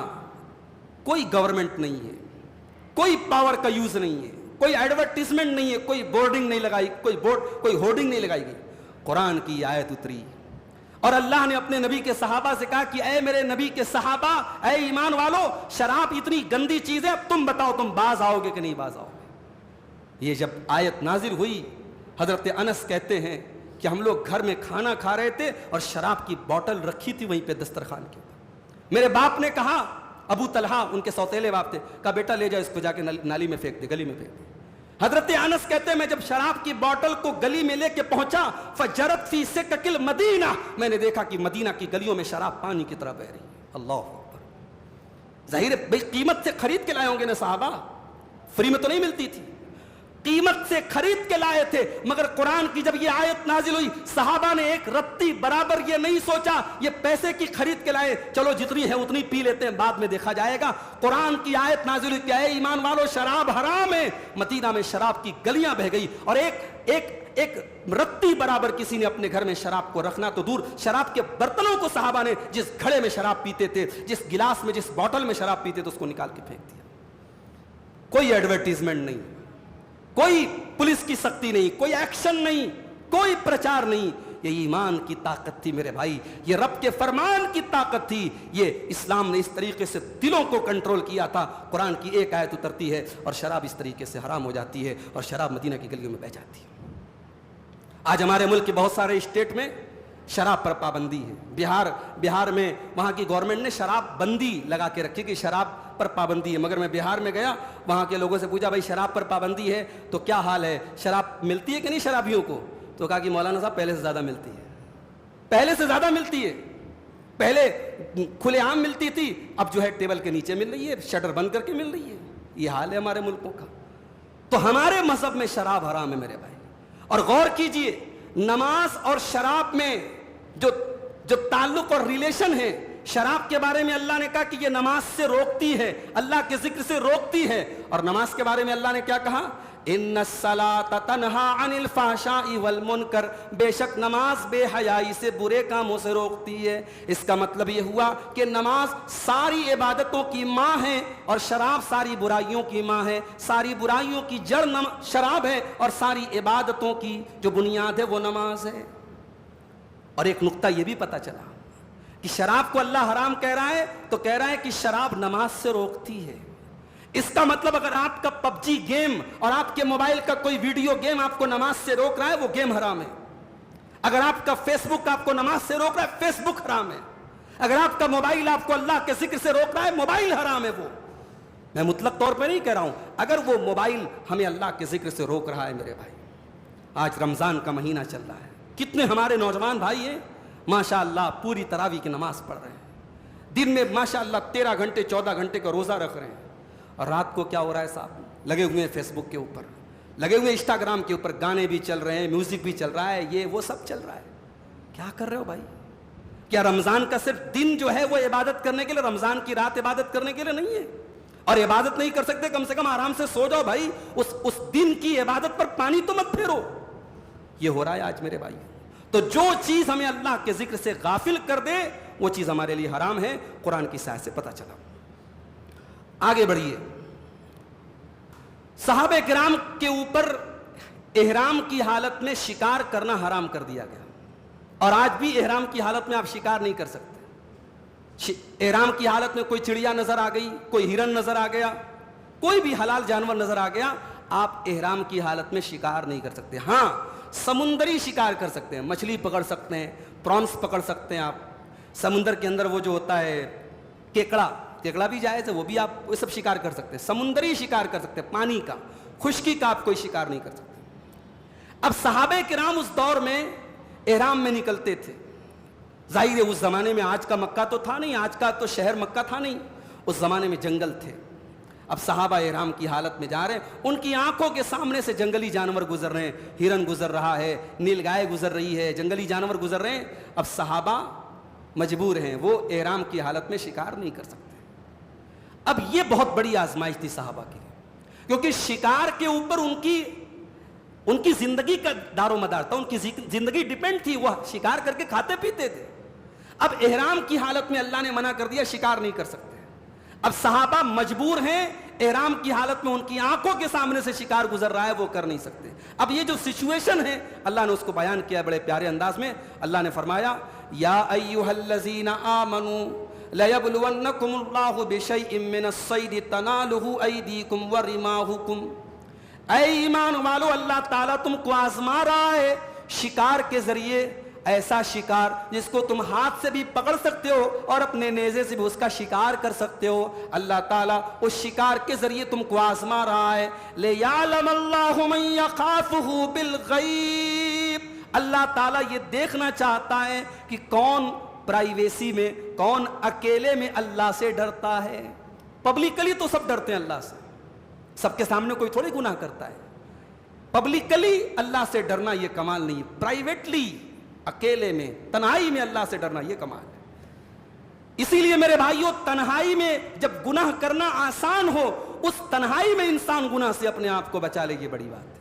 کوئی گورنمنٹ نہیں ہے، کوئی پاور کا یوز نہیں ہے، کوئی ایڈورٹیزمنٹ نہیں ہے، کوئی بورڈنگ نہیں لگائی، کوئی ہورڈنگ نہیں لگائی گئی۔ قرآن کی آیت اتری اور اللہ نے اپنے نبی کے صحابہ سے کہا کہ اے میرے نبی کے صحابہ، اے ایمان والو، شراب اتنی گندی چیز ہے، اب تم بتاؤ تم باز آؤ گے کہ نہیں باز آؤ گے؟ یہ جب آیت نازل ہوئی، حضرت انس کہتے ہیں کہ ہم لوگ گھر میں کھانا کھا رہے تھے اور شراب کی بوتل رکھی تھی وہیں پہ دسترخوان کے اوپر۔ میرے باپ نے کہا، ابو طلحہ ان کے سوتیلے باپ تھے، کہا بیٹا لے جا اس کو، جا کے نالی میں پھینک دے، گلی میں پھینک دے۔ حضرت انس کہتے ہیں میں جب شراب کی بوتل کو گلی میں لے کے پہنچا، فجرت فی سکک المدینہ، میں نے دیکھا کہ مدینہ کی گلیوں میں شراب پانی کی طرح بہ رہی ہے۔ اللہ اکبر۔ ظاہر ہے بھئی قیمت سے خرید کے لائے ہوں گے نا صحابہ، فری میں تو نہیں ملتی تھی، قیمت سے خرید کے لائے تھے۔ مگر قرآن کی جب یہ آیت نازل ہوئی، صحابہ نے ایک رتی برابر یہ نہیں سوچا یہ پیسے کی خرید کے لائے، چلو جتنی ہے اتنی پی لیتے ہیں، بعد میں دیکھا جائے گا۔ قرآن کی آیت نازل ہوئی کہ اے ایمان والو، شراب حرام ہے۔ مدینہ میں شراب کی گلیاں بہ گئی، اور ایک رتی برابر کسی نے اپنے گھر میں شراب کو رکھنا تو دور، شراب کے برتنوں کو صحابہ نے جس گھڑے میں شراب پیتے تھے، جس گلاس میں، جس بوتل میں شراب پیتے تھے، اس کو نکال کے پھینک دیا۔ کوئی ایڈورٹیزمنٹ نہیں، کوئی پولیس کی سختی نہیں، کوئی ایکشن نہیں، کوئی پرچار نہیں۔ یہ ایمان کی طاقت تھی میرے بھائی، یہ رب کے فرمان کی طاقت تھی، یہ اسلام نے اس طریقے سے دلوں کو کنٹرول کیا تھا۔ قرآن کی ایک آیت اترتی ہے اور شراب اس طریقے سے حرام ہو جاتی ہے، اور شراب مدینہ کی گلیوں میں بہ جاتی ہے۔ آج ہمارے ملک کے بہت سارے اسٹیٹ میں شراب پر پابندی ہے۔ بہار میں وہاں کی گورنمنٹ نے شراب بندی لگا کے رکھی کہ شراب پر پابندی ہے، مگر میں بہار میں گیا، وہاں کے لوگوں سے پوچھا بھائی شراب پر پابندی ہے تو کیا حال ہے، شراب ملتی ہے کہ نہیں شرابیوں کو؟ تو کہا کہ مولانا صاحب پہلے سے زیادہ ملتی ہے، پہلے سے زیادہ ملتی ہے، پہلے کھلے عام ملتی تھی، اب جو ہے ٹیبل کے نیچے مل رہی ہے، شٹر بند کر کے مل رہی ہے۔ یہ حال ہے ہمارے ملکوں کا۔ تو ہمارے مذہب میں شراب حرام ہے میرے بھائی۔ اور غور کیجئے، نماز اور شراب میں جو تعلق اور ریلیشن ہے، شراب کے بارے میں اللہ نے کہا کہ یہ نماز سے روکتی ہے، اللہ کے ذکر سے روکتی ہے، اور نماز کے بارے میں اللہ نے کیا کہا؟ ان الصلاۃ تنہی عن الفحشاء والمنکر، بے شک نماز بے حیائی سے، برے کاموں سے روکتی ہے۔ اس کا مطلب یہ ہوا کہ نماز ساری عبادتوں کی ماں ہے اور شراب ساری برائیوں کی ماں ہے۔ ساری برائیوں کی جڑ شراب ہے اور ساری عبادتوں کی جو بنیاد ہے وہ نماز ہے۔ اور ایک نقطہ یہ بھی پتہ چلا کہ شراب کو اللہ حرام کہہ رہا ہے تو کہہ رہا ہے کہ شراب نماز سے روکتی ہے۔ اس کا مطلب اگر آپ کا پب جی گیم اور آپ کے موبائل کا کوئی ویڈیو گیم آپ کو نماز سے روک رہا ہے، وہ گیم حرام ہے۔ اگر آپ کا فیس بک آپ کو نماز سے روک رہا ہے، فیس بک حرام ہے۔ اگر آپ کا موبائل آپ کو اللہ کے ذکر سے روک رہا ہے، موبائل حرام ہے۔ وہ میں مطلق طور پہ نہیں کہہ رہا ہوں، اگر وہ موبائل ہمیں اللہ کے ذکر سے روک رہا ہے میرے بھائی۔ آج رمضان کا مہینہ چل رہا ہے، کتنے ہمارے نوجوان بھائی ہیں ماشاءاللہ پوری تراویح کی نماز پڑھ رہے ہیں، دن میں ماشاءاللہ 13 گھنٹے 14 گھنٹے کا روزہ رکھ رہے ہیں، اور رات کو کیا ہو رہا ہے صاحب؟ لگے ہوئے ہیں فیس بک کے اوپر، لگے ہوئے انسٹاگرام کے اوپر، گانے بھی چل رہے ہیں، میوزک بھی چل رہا ہے، یہ وہ سب چل رہا ہے۔ کیا کر رہے ہو بھائی؟ کیا رمضان کا صرف دن جو ہے وہ عبادت کرنے کے لیے، رمضان کی رات عبادت کرنے کے لیے نہیں ہے؟ اور عبادت نہیں کر سکتے، کم سے کم آرام سے سو جاؤ بھائی، اس دن کی عبادت پر پانی تو مت پھیرو۔ یہ ہو رہا ہے آج میرے بھائی۔ تو جو چیز ہمیں اللہ کے ذکر سے غافل کر دے وہ چیز ہمارے لیے حرام ہے، قرآن کی سائے سے پتہ چلا۔ آگے بڑھیے، صحابہ کرام کے اوپر احرام کی حالت میں شکار کرنا حرام کر دیا گیا، اور آج بھی احرام کی حالت میں آپ شکار نہیں کر سکتے۔ احرام کی حالت میں کوئی چڑیا نظر آ گئی، کوئی ہرن نظر آ گیا، کوئی بھی حلال جانور نظر آ گیا، آپ احرام کی حالت میں شکار نہیں کر سکتے۔ ہاں سمندری شکار کر سکتے ہیں، مچھلی پکڑ سکتے ہیں، پرانس پکڑ سکتے ہیں آپ، سمندر کے اندر وہ جو ہوتا ہے کیکڑا بھی جائز ہے، وہ بھی آپ وہ سب شکار کر سکتے ہیں، سمندری شکار کر سکتے ہیں، پانی کا، خشکی کا آپ کوئی شکار نہیں کر سکتے۔ اب صحابہ کرام اس دور میں احرام میں نکلتے تھے، ظاہر ہے اس زمانے میں آج کا مکہ تو تھا نہیں، آج کا تو شہر مکہ تھا نہیں، اس زمانے میں جنگل تھے۔ اب صحابہ احرام کی حالت میں جا رہے ہیں، ان کی آنکھوں کے سامنے سے جنگلی جانور گزر رہے ہیں، ہرن گزر رہا ہے، نیل گائے گزر رہی ہے، جنگلی جانور گزر رہے ہیں۔ اب صحابہ مجبور ہیں، وہ احرام کی حالت میں شکار نہیں کر سکتے۔ اب یہ بہت بڑی آزمائش تھی صحابہ کی، کیونکہ شکار کے اوپر ان کی زندگی کا دار و مدار تھا، ان کی زندگی ڈیپینڈ تھی، وہ شکار کر کے کھاتے پیتے تھے۔ اب احرام کی حالت میں اللہ نے منع کر دیا، شکار نہیں کر سکتے۔ اب صحابہ مجبور ہیں، احرام کی حالت میں ان کی آنکھوں کے سامنے سے شکار گزر رہا ہے، وہ کر نہیں سکتے۔ اب یہ جو سچویشن ہے اللہ نے اس کو بیان کیا بڑے پیارے انداز میں۔ اللہ نے فرمایا یا ایھا الذین آمنوا لَيَبْلُوَنَّكُمُ اللَّهُ بِشَيْءٍ مِّنَ الصَّيْدِ تَنَالُهُ أَيْدِيكُمْ وَرِمَاحُكُمْ، اے ایمان والو اللہ تعالیٰ تم کو آزما رہا ہے شکار کے ذریعے، ایسا شکار جس کو تم ہاتھ سے بھی پکڑ سکتے ہو اور اپنے نیزے سے بھی اس کا شکار کر سکتے ہو۔ اللہ تعالیٰ اس شکار کے ذریعے تم کو آزما رہا ہے۔ لِيَعْلَمَ اللَّهُ مَن يَخَافُهُ بِالْغَيْبِ، اللہ تعالیٰ یہ دیکھنا چاہتا ہے کہ کون پرائیویسی میں، کون اکیلے میں اللہ سے ڈرتا ہے۔ پبلکلی تو سب ڈرتے ہیں اللہ سے، سب کے سامنے کوئی تھوڑی گناہ کرتا ہے۔ پبلکلی اللہ سے ڈرنا یہ کمال نہیں، پرائیویٹلی اکیلے میں تنہائی میں اللہ سے ڈرنا یہ کمال ہے۔ اسی لیے میرے بھائیوں، تنہائی میں جب گناہ کرنا آسان ہو، اس تنہائی میں انسان گناہ سے اپنے آپ کو بچا لے، یہ بڑی بات ہے۔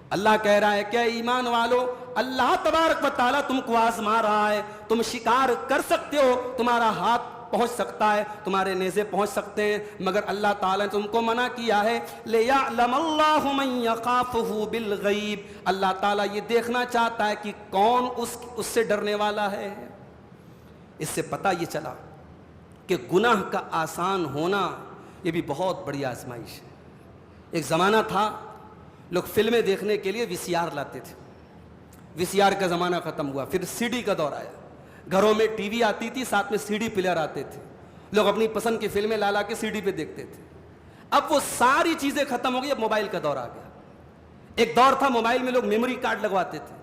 اللہ کہہ رہا ہے کہ ایمان والو اللہ تبارک و تعالیٰ تم کو آزما رہا ہے، تم شکار کر سکتے ہو، تمہارا ہاتھ پہنچ سکتا ہے، تمہارے نیزے پہنچ سکتے ہیں، مگر اللہ تعالیٰ نے تم کو منع کیا ہے۔ لِيَعْلَمَ اللَّهُ مَن يَخَافُهُ بِالْغَيْبِ، اللہ تعالیٰ یہ دیکھنا چاہتا ہے کہ کون اس سے ڈرنے والا ہے۔ اس سے پتہ یہ چلا کہ گناہ کا آسان ہونا یہ بھی بہت بڑی آزمائش ہے۔ ایک زمانہ تھا لوگ فلمیں دیکھنے کے لیے وی سی آر لاتے تھے، وی سی آر کا زمانہ ختم ہوا، پھر سی ڈی کا دور آیا، گھروں میں ٹی وی آتی تھی، ساتھ میں سی ڈی پلیئر آتے تھے، لوگ اپنی پسند کی فلمیں لا کے سی ڈی پہ دیکھتے تھے۔ اب وہ ساری چیزیں ختم ہو گئی، اب موبائل کا دور آ گیا۔ ایک دور تھا موبائل میں لوگ میموری کارڈ لگواتے تھے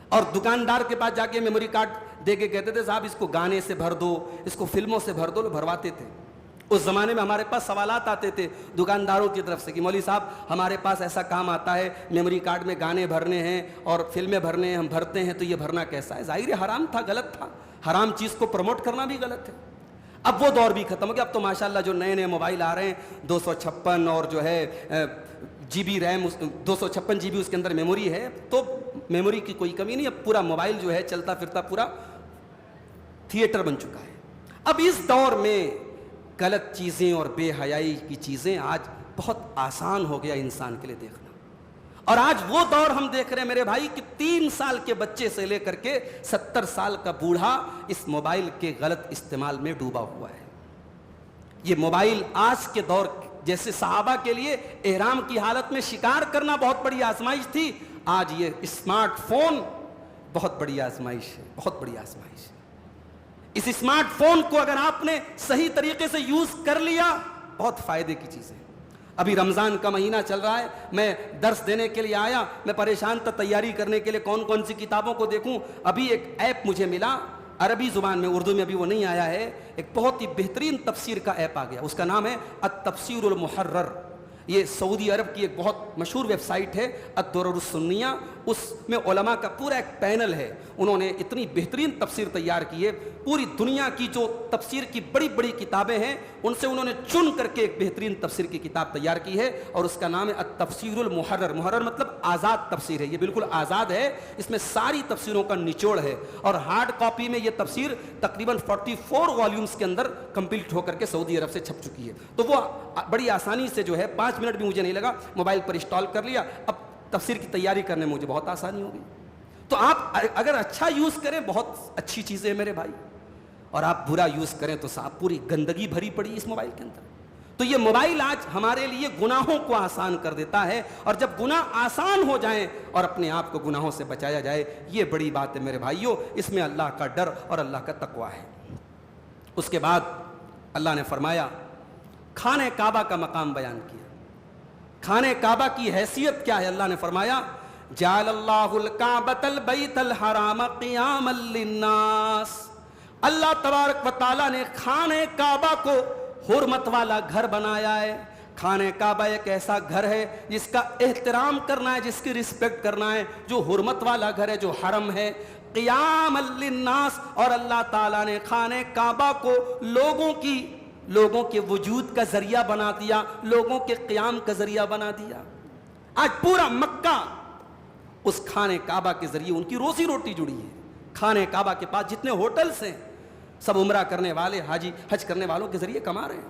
اور دکاندار کے پاس جا کے میموری کارڈ دے کے کہتے تھے صاحب اس کو گانے سے بھر دو، اس کو فلموں سے بھر دو، لوگ بھرواتے تھے۔ اس زمانے میں ہمارے پاس سوالات آتے تھے دکانداروں کی طرف سے کہ مولوی صاحب ہمارے پاس ایسا کام آتا ہے، میموری کارڈ میں گانے بھرنے ہیں اور فلمیں بھرنے ہیں، ہم بھرتے ہیں تو یہ بھرنا کیسا ہے؟ ظاہر ہے حرام تھا، غلط تھا، حرام چیز کو پروموٹ کرنا بھی غلط ہے۔ اب وہ دور بھی ختم ہو گیا. اب تو ماشاءاللہ جو نئے نئے موبائل آ رہے ہیں 256 اور جو ہے جی بی ریم 256 GB اس کے اندر میموری ہے, تو میموری کی کوئی کمی نہیں. اب پورا موبائل جو ہے چلتا پھرتا پورا تھیٹر بن چکا ہے. اب اس دور میں غلط چیزیں اور بے حیائی کی چیزیں آج بہت آسان ہو گیا انسان کے لیے دیکھنا. اور آج وہ دور ہم دیکھ رہے ہیں میرے بھائی کہ 3 سال کے بچے سے لے کر کے 70 سال کا بوڑھا اس موبائل کے غلط استعمال میں ڈوبا ہوا ہے. یہ موبائل آج کے دور جیسے صحابہ کے لیے احرام کی حالت میں شکار کرنا بہت بڑی آزمائش تھی, آج یہ اسمارٹ فون بہت بڑی آزمائش ہے, بہت بڑی آزمائش ہے. اس اسمارٹ فون کو اگر آپ نے صحیح طریقے سے یوز کر لیا بہت فائدے کی چیز ہے. ابھی رمضان کا مہینہ چل رہا ہے, میں درس دینے کے لیے آیا, میں پریشان تھا تیاری کرنے کے لیے کون کون سی کتابوں کو دیکھوں. ابھی ایک ایپ مجھے ملا عربی زبان میں, اردو میں ابھی وہ نہیں آیا ہے, ایک بہت ہی بہترین تفسیر کا ایپ آ گیا, اس کا نام ہے التفسیر المحرر. یہ سعودی عرب کی ایک بہت مشہور ویب سائٹ ہے الدرر السنیہ, اس میں علماء کا پورا ایک پینل ہے, انہوں نے اتنی بہترین تفسیر تیار کی ہے. پوری دنیا کی جو تفسیر کی بڑی بڑی کتابیں ہیں ان سے انہوں نے چن کر کے ایک بہترین تفسیر کی کتاب تیار کی ہے, اور اس کا نام ہے التفسیر المحرر. محرر مطلب آزاد تفسیر ہے, یہ بالکل آزاد ہے, اس میں ساری تفسیروں کا نچوڑ ہے. اور ہارڈ کاپی میں یہ تفسیر تقریباً 44 والیومز کے اندر کمپلیٹ ہو کر کے سعودی عرب سے چھپ چکی ہے. تو وہ بڑی آسانی سے جو ہے 5 منٹ بھی مجھے نہیں لگا, موبائل پر انسٹال کر لیا, اب تفسیر کی تیاری کرنے میں مجھے بہت آسانی ہوگی. تو آپ اگر اچھا یوز کریں بہت اچھی چیزیں ہیں میرے بھائی, اور آپ برا یوز کریں تو صاحب پوری گندگی بھری پڑی اس موبائل کے اندر. تو یہ موبائل آج ہمارے لیے گناہوں کو آسان کر دیتا ہے, اور جب گناہ آسان ہو جائیں اور اپنے آپ کو گناہوں سے بچایا جائے, یہ بڑی بات ہے میرے بھائیوں. اس میں اللہ کا ڈر اور اللہ کا تقویٰ ہے. اس کے بعد اللہ نے فرمایا, خانہ کعبہ کا مقام بیان کیا. خانہ کعبہ کی حیثیت کیا ہے؟ اللہ نے فرمایا جعل اللہ الکعبۃ البیت الحرام قیاما للناس. اللہ تبارک و تعالیٰ نے خانہ کعبہ کو حرمت والا گھر بنایا ہے. خانہ کعبہ ایک ایسا گھر ہے جس کا احترام کرنا ہے, جس کی رسپیکٹ کرنا ہے, جو حرمت والا گھر ہے, جو حرم ہے. قیاما للناس, اور اللہ تعالیٰ نے خانہ کعبہ کو لوگوں کے وجود کا ذریعہ بنا دیا, لوگوں کے قیام کا ذریعہ بنا دیا. آج پورا مکہ اس خانہ کعبہ کے ذریعے ان کی روزی روٹی جڑی ہے. خانہ کعبہ کے پاس جتنے ہوٹلز ہیں سب عمرہ کرنے والے حج کرنے والوں کے ذریعے کما رہے ہیں.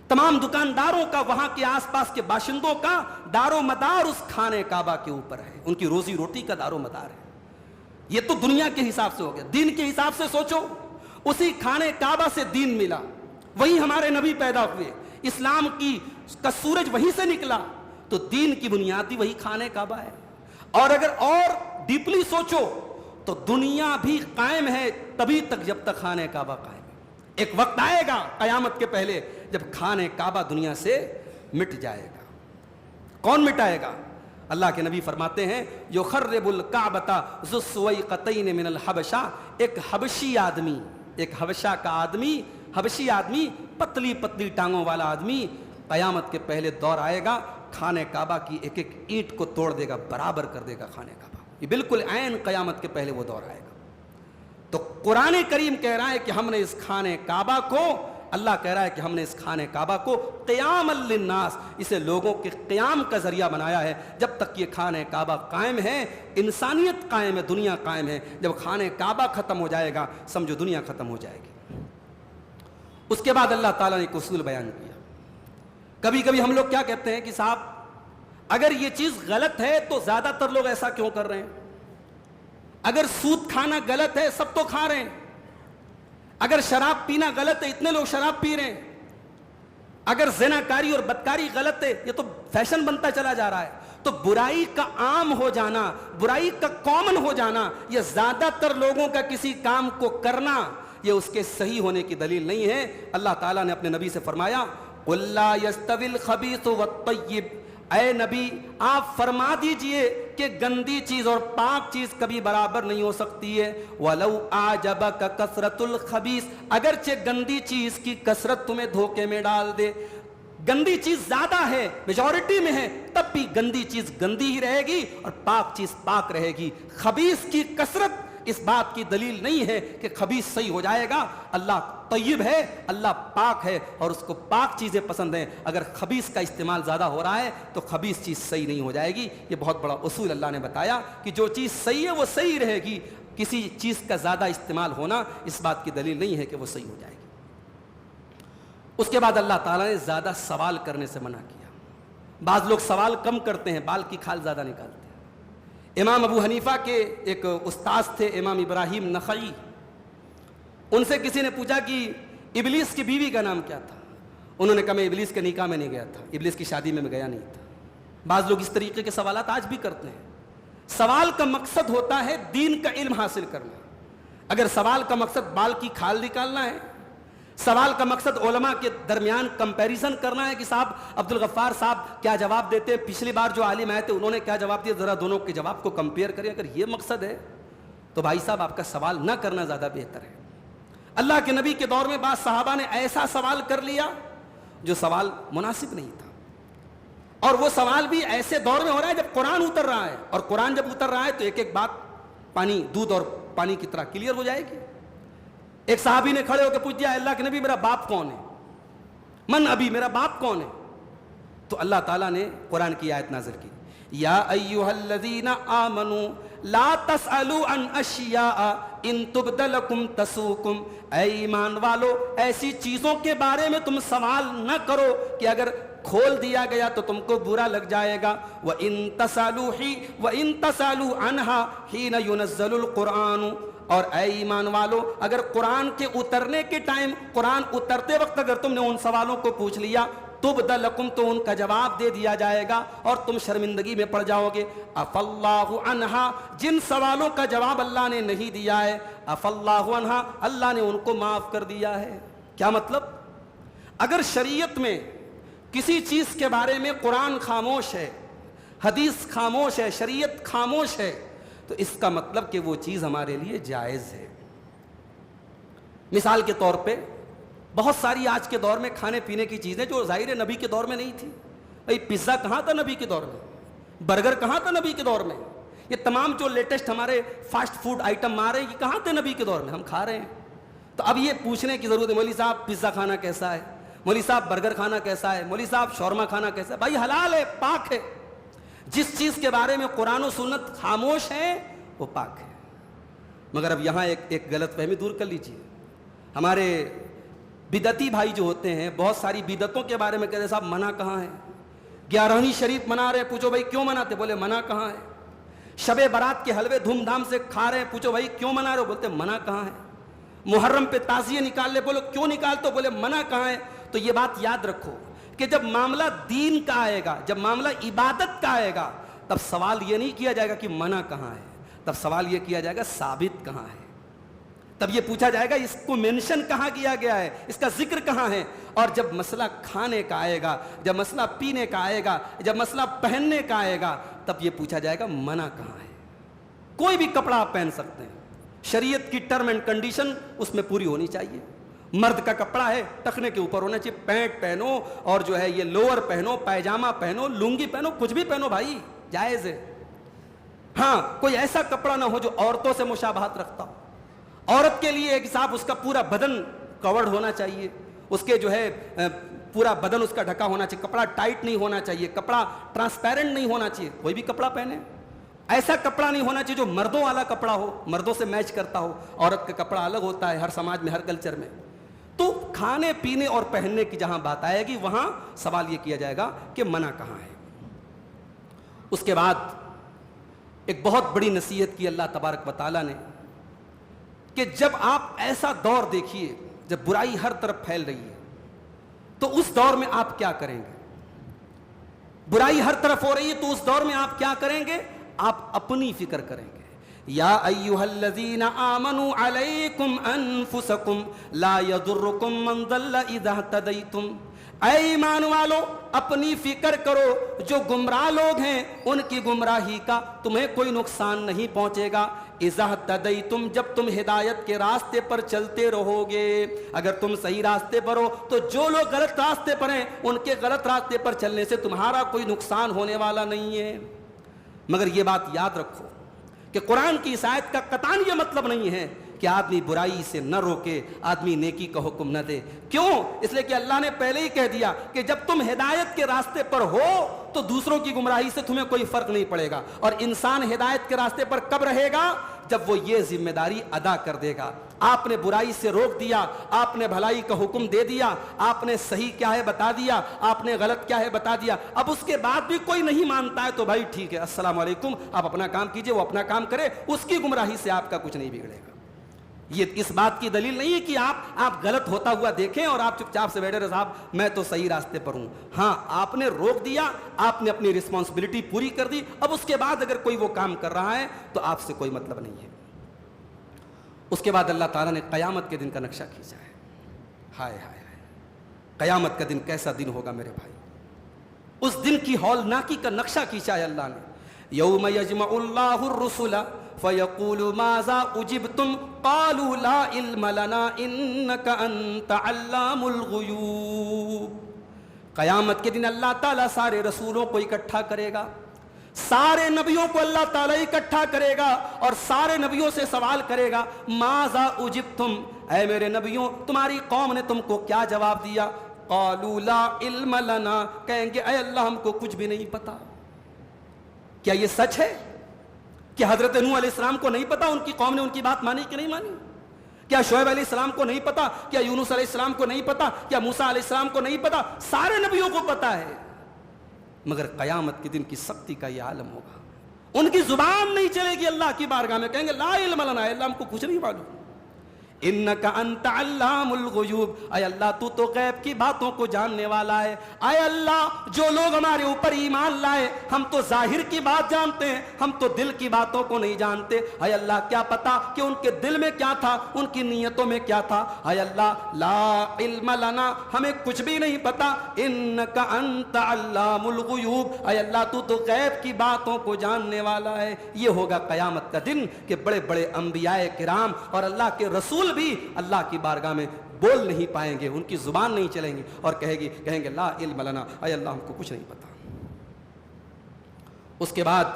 تمام دکانداروں کا, وہاں کے آس پاس کے باشندوں کا دار و مدار اس خانہ کعبہ کے اوپر ہے, ان کی روزی روٹی کا دار و مدار ہے. یہ تو دنیا کے حساب سے ہو گیا. دین کے حساب سے سوچو, اسی خانہ کعبہ سے دین ملا, وہی ہمارے نبی پیدا ہوئے, اسلام کا سورج وہیں سے نکلا, تو دین کی بنیاد بھی وہی خانہ کعبہ ہے. اور اگر اور ڈیپلی سوچو تو دنیا بھی قائم ہے تبھی تک جب تک خانہ کعبہ قائم ہے. ایک وقت آئے گا قیامت کے پہلے جب خانہ کعبہ دنیا سے مٹ جائے گا. کون مٹائے گا؟ اللہ کے نبی فرماتے ہیں یخرب الکعبۃ ذو السویقتین من الحبشہ. ایک حبشی آدمی, ایک حبشہ کا آدمی, حبشی آدمی, پتلی پتلی ٹانگوں والا آدمی, قیامت کے پہلے دور آئے گا, خانہ کعبہ کی ایک ایک اینٹ کو توڑ دے گا, برابر کر دے گا خانہ کعبہ. یہ بالکل عین قیامت کے پہلے وہ دور آئے گا. تو قرآن کریم کہہ رہا ہے کہ ہم نے اس خانہ کعبہ کو, اللہ کہہ رہا ہے کہ ہم نے اس خانہ کعبہ کو قیاما للناس, اسے لوگوں کے قیام کا ذریعہ بنایا ہے. جب تک یہ خانہ کعبہ قائم ہے انسانیت قائم ہے, دنیا قائم ہے. جب خانہ کعبہ ختم ہو جائے گا سمجھو دنیا ختم ہو جائے گی. اس کے بعد اللہ تعالیٰ نے ایک اصول بیان کیا. کبھی کبھی ہم لوگ کیا کہتے ہیں کہ صاحب اگر یہ چیز غلط ہے تو زیادہ تر لوگ ایسا کیوں کر رہے ہیں؟ اگر سود کھانا غلط ہے سب تو کھا رہے ہیں, اگر شراب پینا غلط ہے اتنے لوگ شراب پی رہے ہیں, اگر زناکاری اور بدکاری غلط ہے یہ تو فیشن بنتا چلا جا رہا ہے. تو برائی کا عام ہو جانا, برائی کا کامن ہو جانا, یہ زیادہ تر لوگوں کا کسی کام کو کرنا, یہ اس کے صحیح ہونے کی دلیل نہیں ہے. اللہ تعالیٰ نے اپنے نبی سے فرمایا قُلْ لَا يَسْتَوِي الْخَبِيثُ وَالطَّيِّبُ, اے نبی آپ فرما دیجئے کہ گندی چیز اور پاک چیز کبھی برابر نہیں ہو سکتی ہے. وَلَوْ أَعْجَبَكَ كَثْرَةُ الْخَبِيثِ, اگرچہ گندی چیز کی کثرت تمہیں دھوکے میں ڈال دے, گندی چیز زیادہ ہے, میجورٹی میں ہے, تب بھی گندی چیز گندی ہی رہے گی اور پاک چیز پاک رہے گی. خبیث کی کثرت اس بات کی دلیل نہیں ہے کہ خبیث صحیح ہو جائے گا. اللہ طیب ہے, اللہ پاک ہے, اور اس کو پاک چیزیں پسند ہیں. اگر خبیث کا استعمال زیادہ ہو رہا ہے تو خبیث چیز صحیح نہیں ہو جائے گی. یہ بہت بڑا اصول اللہ نے بتایا کہ جو چیز صحیح ہے وہ صحیح رہے گی. کسی چیز کا زیادہ استعمال ہونا اس بات کی دلیل نہیں ہے کہ وہ صحیح ہو جائے گی. اس کے بعد اللہ تعالیٰ نے زیادہ سوال کرنے سے منع کیا. بعض لوگ سوال کم کرتے ہیں, بال کی کھال زیادہ نکالتے ہیں. امام ابو حنیفہ کے ایک استاذ تھے امام ابراہیم نخعی, ان سے کسی نے پوچھا کہ ابلیس کی بیوی کا نام کیا تھا. انہوں نے کہا میں ابلیس کے نکاح میں نہیں گیا تھا, ابلیس کی شادی میں گیا نہیں تھا. بعض لوگ اس طریقے کے سوالات آج بھی کرتے ہیں. سوال کا مقصد ہوتا ہے دین کا علم حاصل کرنا. اگر سوال کا مقصد بال کی کھال نکالنا ہے, سوال کا مقصد علماء کے درمیان کمپیریزن کرنا ہے کہ صاحب عبد الغفار صاحب کیا جواب دیتے ہیں, پچھلی بار جو عالم آئے تھے انہوں نے کیا جواب دیا, ذرا دونوں کے جواب کو کمپیئر کریں, اگر یہ مقصد ہے تو بھائی صاحب آپ کا سوال نہ کرنا زیادہ بہتر ہے. اللہ کے نبی کے دور میں بعض صحابہ نے ایسا سوال کر لیا جو سوال مناسب نہیں تھا, اور وہ سوال بھی ایسے دور میں ہو رہا ہے جب قرآن اتر رہا ہے, اور قرآن جب اتر رہا ہے تو ایک ایک بات پانی دودھ اور پانی کی طرح کلیئر ہو جائے گی. ایک صحابی نے کھڑے ہو کے پوچھ دیا اللہ کے نبی میرا باپ کون ہے, من ابھی, میرا باپ کون ہے؟ تو اللہ تعالیٰ نے قرآن کی آیت نازل کی, یا ایھا الذین آمنوا لا تسألوا عن اشیاء ان تبد لکم تسؤکم. اے ایمان والو ایسی چیزوں کے بارے میں تم سوال نہ کرو کہ اگر کھول دیا گیا تو تم کو برا لگ جائے گا. وَإِن تَسَأَلُوا عَنْهَا حِينَ يُنَزَّلُ الْقُرْآنُ, اور اے ایمان والو اگر قرآن کے اترنے کے ٹائم, قرآن اترتے وقت اگر تم نے ان سوالوں کو پوچھ لیا تبد لکم, تو ان کا جواب دے دیا جائے گا اور تم شرمندگی میں پڑ جاؤ گے. عفا اللہ عنہا, جن سوالوں کا جواب اللہ نے نہیں دیا ہے, عفا اللہ عنہا, اللہ نے ان کو معاف کر دیا ہے. کیا مطلب؟ اگر شریعت میں کسی چیز کے بارے میں قرآن خاموش ہے, حدیث خاموش ہے, شریعت خاموش ہے, تو اس کا مطلب کہ وہ چیز ہمارے لیے جائز ہے. مثال کے طور پہ بہت ساری آج کے دور میں کھانے پینے کی چیزیں جو ظاہر نبی کے دور میں نہیں تھی. بھائی پیزا کہاں تھا نبی کے دور میں, برگر کہاں تھا نبی کے دور میں, یہ تمام جو لیٹسٹ ہمارے فاسٹ فوڈ آئٹم آ رہے ہیں یہ کہاں تھے نبی کے دور میں, ہم کھا رہے ہیں. تو اب یہ پوچھنے کی ضرورت ہے مولوی صاحب پیزا کھانا کیسا ہے, مولوی صاحب برگر کھانا کیسا ہے, مولوی صاحب شورما کھانا کیسا ہے. بھائی حلال ہے, پاک ہے. جس چیز کے بارے میں قرآن و سنت خاموش ہے وہ پاک ہے. مگر اب یہاں ایک غلط فہمی دور کر لیجیے. ہمارے بدعتی بھائی جو ہوتے ہیں بہت ساری بدعتوں کے بارے میں کہتے ہیں صاحب منع کہاں ہے. 11ویں شریف منا رہے, پوچھو بھائی کیوں مناتے, بولے منع کہاں ہے. شب برات کے حلوے دھوم دھام سے کھا رہے ہیں, پوچھو بھائی کیوں منا رہے ہو, بولتے منع کہاں ہے. محرم پہ تعزیے نکال لے, بولو کیوں نکالتے ہو, بولے منع کہاں ہے. تو یہ بات یاد رکھو کہ جب معاملہ دین کا آئے گا, جب معاملہ عبادت کا آئے گا, تب سوال یہ نہیں کیا جائے گا کہ منع کہاں ہے, تب سوال یہ کیا جائے گا ثابت کہاں ہے. تب یہ پوچھا جائے گا اس کو مینشن کہاں کیا گیا ہے, اس کا ذکر کہاں ہے. اور جب مسئلہ کھانے کا آئے گا, جب مسئلہ پینے کا آئے گا, جب مسئلہ پہننے کا آئے گا, تب یہ پوچھا جائے گا منع کہاں ہے. کوئی بھی کپڑا آپ پہن سکتے ہیں, شریعت کی ٹرم اینڈ کنڈیشن اس میں پوری ہونی چاہیے. مرد کا کپڑا ہے ٹخنے کے اوپر ہونا چاہیے, پینٹ پہنو اور جو ہے یہ لوور پہنو, پائجامہ پہنو, لنگی پہنو, کچھ بھی پہنو بھائی, جائز ہے. ہاں کوئی ایسا کپڑا نہ ہو جو عورتوں سے مشابہت رکھتا ہو. عورت کے لیے ایک صاحب اس کا پورا بدن کورڈ ہونا چاہیے, اس کے جو ہے پورا بدن اس کا ڈھکا ہونا چاہیے, کپڑا ٹائٹ نہیں ہونا چاہیے, کپڑا ٹرانسپیرنٹ نہیں ہونا چاہیے. کوئی بھی کپڑا پہنے, ایسا کپڑا نہیں ہونا چاہیے جو مردوں والا کپڑا ہو, مردوں سے میچ کرتا ہو. عورت کا کپڑا الگ ہوتا ہے ہر سماج میں, ہر کلچر میں. تو کھانے پینے اور پہننے کی جہاں بات آئے گی وہاں سوال یہ کیا جائے گا کہ منع کہاں ہے. اس کے بعد ایک بہت بڑی نصیحت کی اللہ تبارک و تعالیٰ نے کہ جب آپ ایسا دور دیکھیے جب برائی ہر طرف پھیل رہی ہے تو اس دور میں آپ کیا کریں گے. برائی ہر طرف ہو رہی ہے تو اس دور میں آپ کیا کریں گے, آپ اپنی فکر کریں گے. یا ایھا الذین آمنوا علیکم انفسکم لا یضرکم من ضل اذا اہتدیتم. اے ایمان والو اپنی فکر کرو, جو گمراہ لوگ ہیں ان کی گمراہی کا تمہیں کوئی نقصان نہیں پہنچے گا. اذا اہتدیتم, جب تم ہدایت کے راستے پر چلتے رہو گے. اگر تم صحیح راستے پر ہو تو جو لوگ غلط راستے پر ہیں ان کے غلط راستے پر چلنے سے تمہارا کوئی نقصان ہونے والا نہیں ہے. مگر یہ بات یاد رکھو کہ قرآن کی اس آیت کا قطعاً یہ مطلب نہیں ہے کہ آدمی برائی سے نہ روکے، آدمی نیکی کا حکم نہ دے. کیوں؟ اس لیے کہ اللہ نے پہلے ہی کہہ دیا کہ جب تم ہدایت کے راستے پر ہو تو دوسروں کی گمراہی سے تمہیں کوئی فرق نہیں پڑے گا. اور انسان ہدایت کے راستے پر کب رہے گا؟ جب وہ یہ ذمہ داری ادا کر دے گا. آپ نے برائی سے روک دیا، آپ نے بھلائی کا حکم دے دیا، آپ نے صحیح کیا ہے بتا دیا، آپ نے غلط کیا ہے بتا دیا. اب اس کے بعد بھی کوئی نہیں مانتا ہے تو بھائی ٹھیک ہے، السلام علیکم، آپ اپنا کام کیجئے، وہ اپنا کام کرے، اس کی گمراہی سے آپ کا کچھ نہیں بگڑے گا. یہ اس بات کی دلیل نہیں ہے کہ آپ غلط ہوتا ہوا دیکھیں اور آپ چپ چاپ سے بیٹھے رہے صاحب میں تو صحیح راستے پر ہوں. ہاں، آپ نے روک دیا، آپ نے اپنی رسپانسبلٹی پوری کر دی. اب اس کے بعد اگر کوئی وہ کام کر رہا ہے تو آپ سے کوئی مطلب نہیں ہے. اس کے بعد اللہ تعالیٰ نے قیامت کے دن کا نقشہ کھینچا ہے. ہائے ہائے ہائے، قیامت کا دن کیسا دن ہوگا میرے بھائی. اس دن کی ہولناکی کا نقشہ کھینچا ہے اللہ نے. یوم یجمع اللہ الرسل فیقول ماذا اجبتم قالوا لا علم لنا انک انت علام الغیوب. قیامت کے دن اللہ تعالیٰ سارے رسولوں کو اکٹھا کرے گا، سارے نبیوں کو اللہ تعالیٰ اکٹھا کرے گا اور سارے نبیوں سے سوال کرے گا ماذا اجبتم، اے میرے نبیوں تمہاری قوم نے تم کو کیا جواب دیا؟ قالوا لا علم لنا، کہیں گے اے اللہ ہم کو کچھ بھی نہیں پتا. کیا یہ سچ ہے کہ حضرت نوح علیہ السلام کو نہیں پتا ان کی قوم نے ان کی بات مانی کہ نہیں مانی؟ کیا شعیب علیہ السلام کو نہیں پتا؟ کیا یونس علیہ السلام کو نہیں پتا؟ کیا موسیٰ علیہ السلام کو نہیں پتا؟ سارے نبیوں کو پتا ہے. مگر قیامت کے دن کی سختی کا یہ عالم ہوگا، ان کی زبان نہیں چلے گی اللہ کی بارگاہ میں، کہیں گے لا علم لنا، اے اللہ ہم کو کچھ نہیں معلوم. انک انت علام الغیوب، اے اللہ تو تو غیب کی باتوں کو جاننے والا ہے. اے اللہ جو لوگ ہمارے اوپر ایمان لائے ہم تو ظاہر کی بات جانتے ہیں، ہم تو دل کی باتوں کو نہیں جانتے. اے اللہ کیا پتا کہ ان کے دل میں کیا تھا، ان کی نیتوں میں کیا تھا. اے اللہ لا علم لنا، ہمیں کچھ بھی نہیں پتا. انک انت علام الغیوب، اے اللہ تو تو غیب کی باتوں کو جاننے والا ہے. یہ ہوگا قیامت کا دن کہ بڑے بڑے انبیاء کرام اور اللہ کے رسول بھی اللہ کی بارگاہ میں بول نہیں پائیں گے، ان کی زبان نہیں چلیں گی اور کہیں گے لا علم لنا، اے اللہ ہم کو کچھ نہیں پتا. اس کے بعد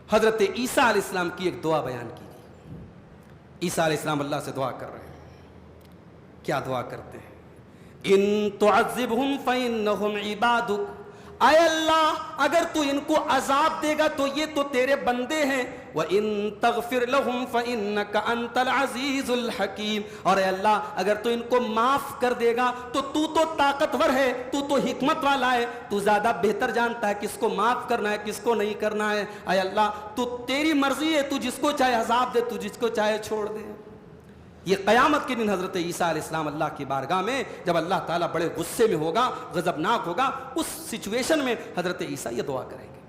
حضرت عیسیٰ علیہ السلام کی ایک دعا بیان کی گئی. عیسیٰ علیہ السلام اللہ سے دعا کر رہے ہیں. کیا دعا کرتے ہیں؟ ان تعذبہم فإنہم عبادک، اے اللہ اگر تو ان کو عذاب دے گا تو یہ تو تیرے بندے ہیں. وَإِن تَغْفِرْ لَهُمْ فَإِنَّكَ أَنْتَ الْعَزِيزُ الْحَكِيمُ، اور اے اللہ اگر تو ان کو معاف کر دے گا تو تو طاقتور ہے، تو حکمت والا ہے، تو زیادہ بہتر جانتا ہے کس کو معاف کرنا ہے کس کو نہیں کرنا ہے. اے اللہ تو تیری مرضی ہے، تو جس کو چاہے عذاب دے، تو جس کو چاہے چھوڑ دے. یہ قیامت کے دن حضرت عیسیٰ علیہ السلام اللہ کی بارگاہ میں جب اللہ تعالیٰ بڑے غصے میں ہوگا، غضبناک ہوگا، اس سچویشن میں حضرت عیسیٰ یہ دعا کریں گے.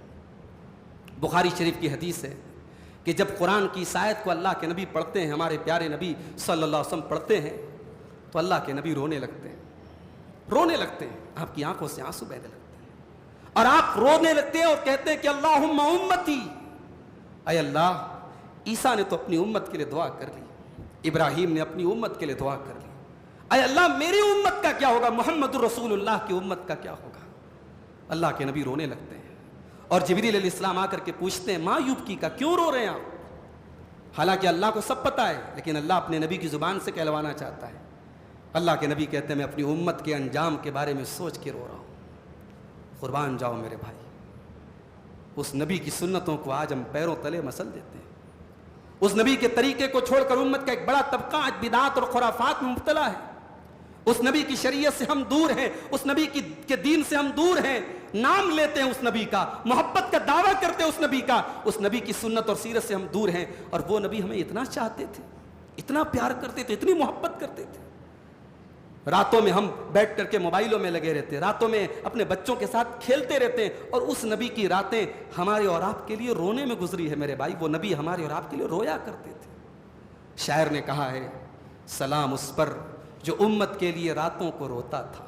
بخاری شریف کی حدیث ہے کہ جب قرآن کی اس آیت کو اللہ کے نبی پڑھتے ہیں، ہمارے پیارے نبی صلی اللہ علیہ وسلم پڑھتے ہیں تو اللہ کے نبی رونے لگتے ہیں. آپ کی آنکھوں سے آنسو بہنے لگتے ہیں اور آپ رونے لگتے ہیں اور کہتے ہیں کہ اللہم امتی، اے اللہ عیسیٰ نے تو اپنی امت کے لیے دعا کر لی، ابراہیم نے اپنی امت کے لیے دعا کر لی، اے اللہ میری امت کا کیا ہوگا، محمد الرسول اللہ کی امت کا کیا ہوگا. اللہ کے نبی رونے لگتے ہیں اور جبریل علیہ السلام آ کر کے پوچھتے ہیں ماں یبکی کا، کیوں رو رہے ہیں آپ؟ حالانکہ اللہ کو سب پتا ہے لیکن اللہ اپنے نبی کی زبان سے کہلوانا چاہتا ہے. اللہ کے نبی کہتے ہیں میں اپنی امت کے انجام کے بارے میں سوچ کے رو رہا ہوں. قربان جاؤ میرے بھائی، اس نبی کی سنتوں کو آج ہم پیروں تلے مسل دیتے ہیں. اس نبی کے طریقے کو چھوڑ کر امت کا ایک بڑا طبقہ آج بدعات اور خرافات میں مبتلا ہے. اس نبی کی شریعت سے ہم دور ہیں، اس نبی کے دین سے ہم دور ہیں. نام لیتے ہیں اس نبی کا، محبت کا دعویٰ کرتے ہیں اس نبی کا، اس نبی کی سنت اور سیرت سے ہم دور ہیں. اور وہ نبی ہمیں اتنا چاہتے تھے، اتنا پیار کرتے تھے، اتنی محبت کرتے تھے. راتوں میں ہم بیٹھ کر کے موبائلوں میں لگے رہتے ہیں، راتوں میں اپنے بچوں کے ساتھ کھیلتے رہتے ہیں، اور اس نبی کی راتیں ہمارے اور آپ کے لیے رونے میں گزری ہے میرے بھائی. وہ نبی ہمارے اور آپ کے لیے رویا کرتے تھے. شاعر نے کہا ہے سلام اس پر جو امت کے لیے راتوں کو روتا تھا،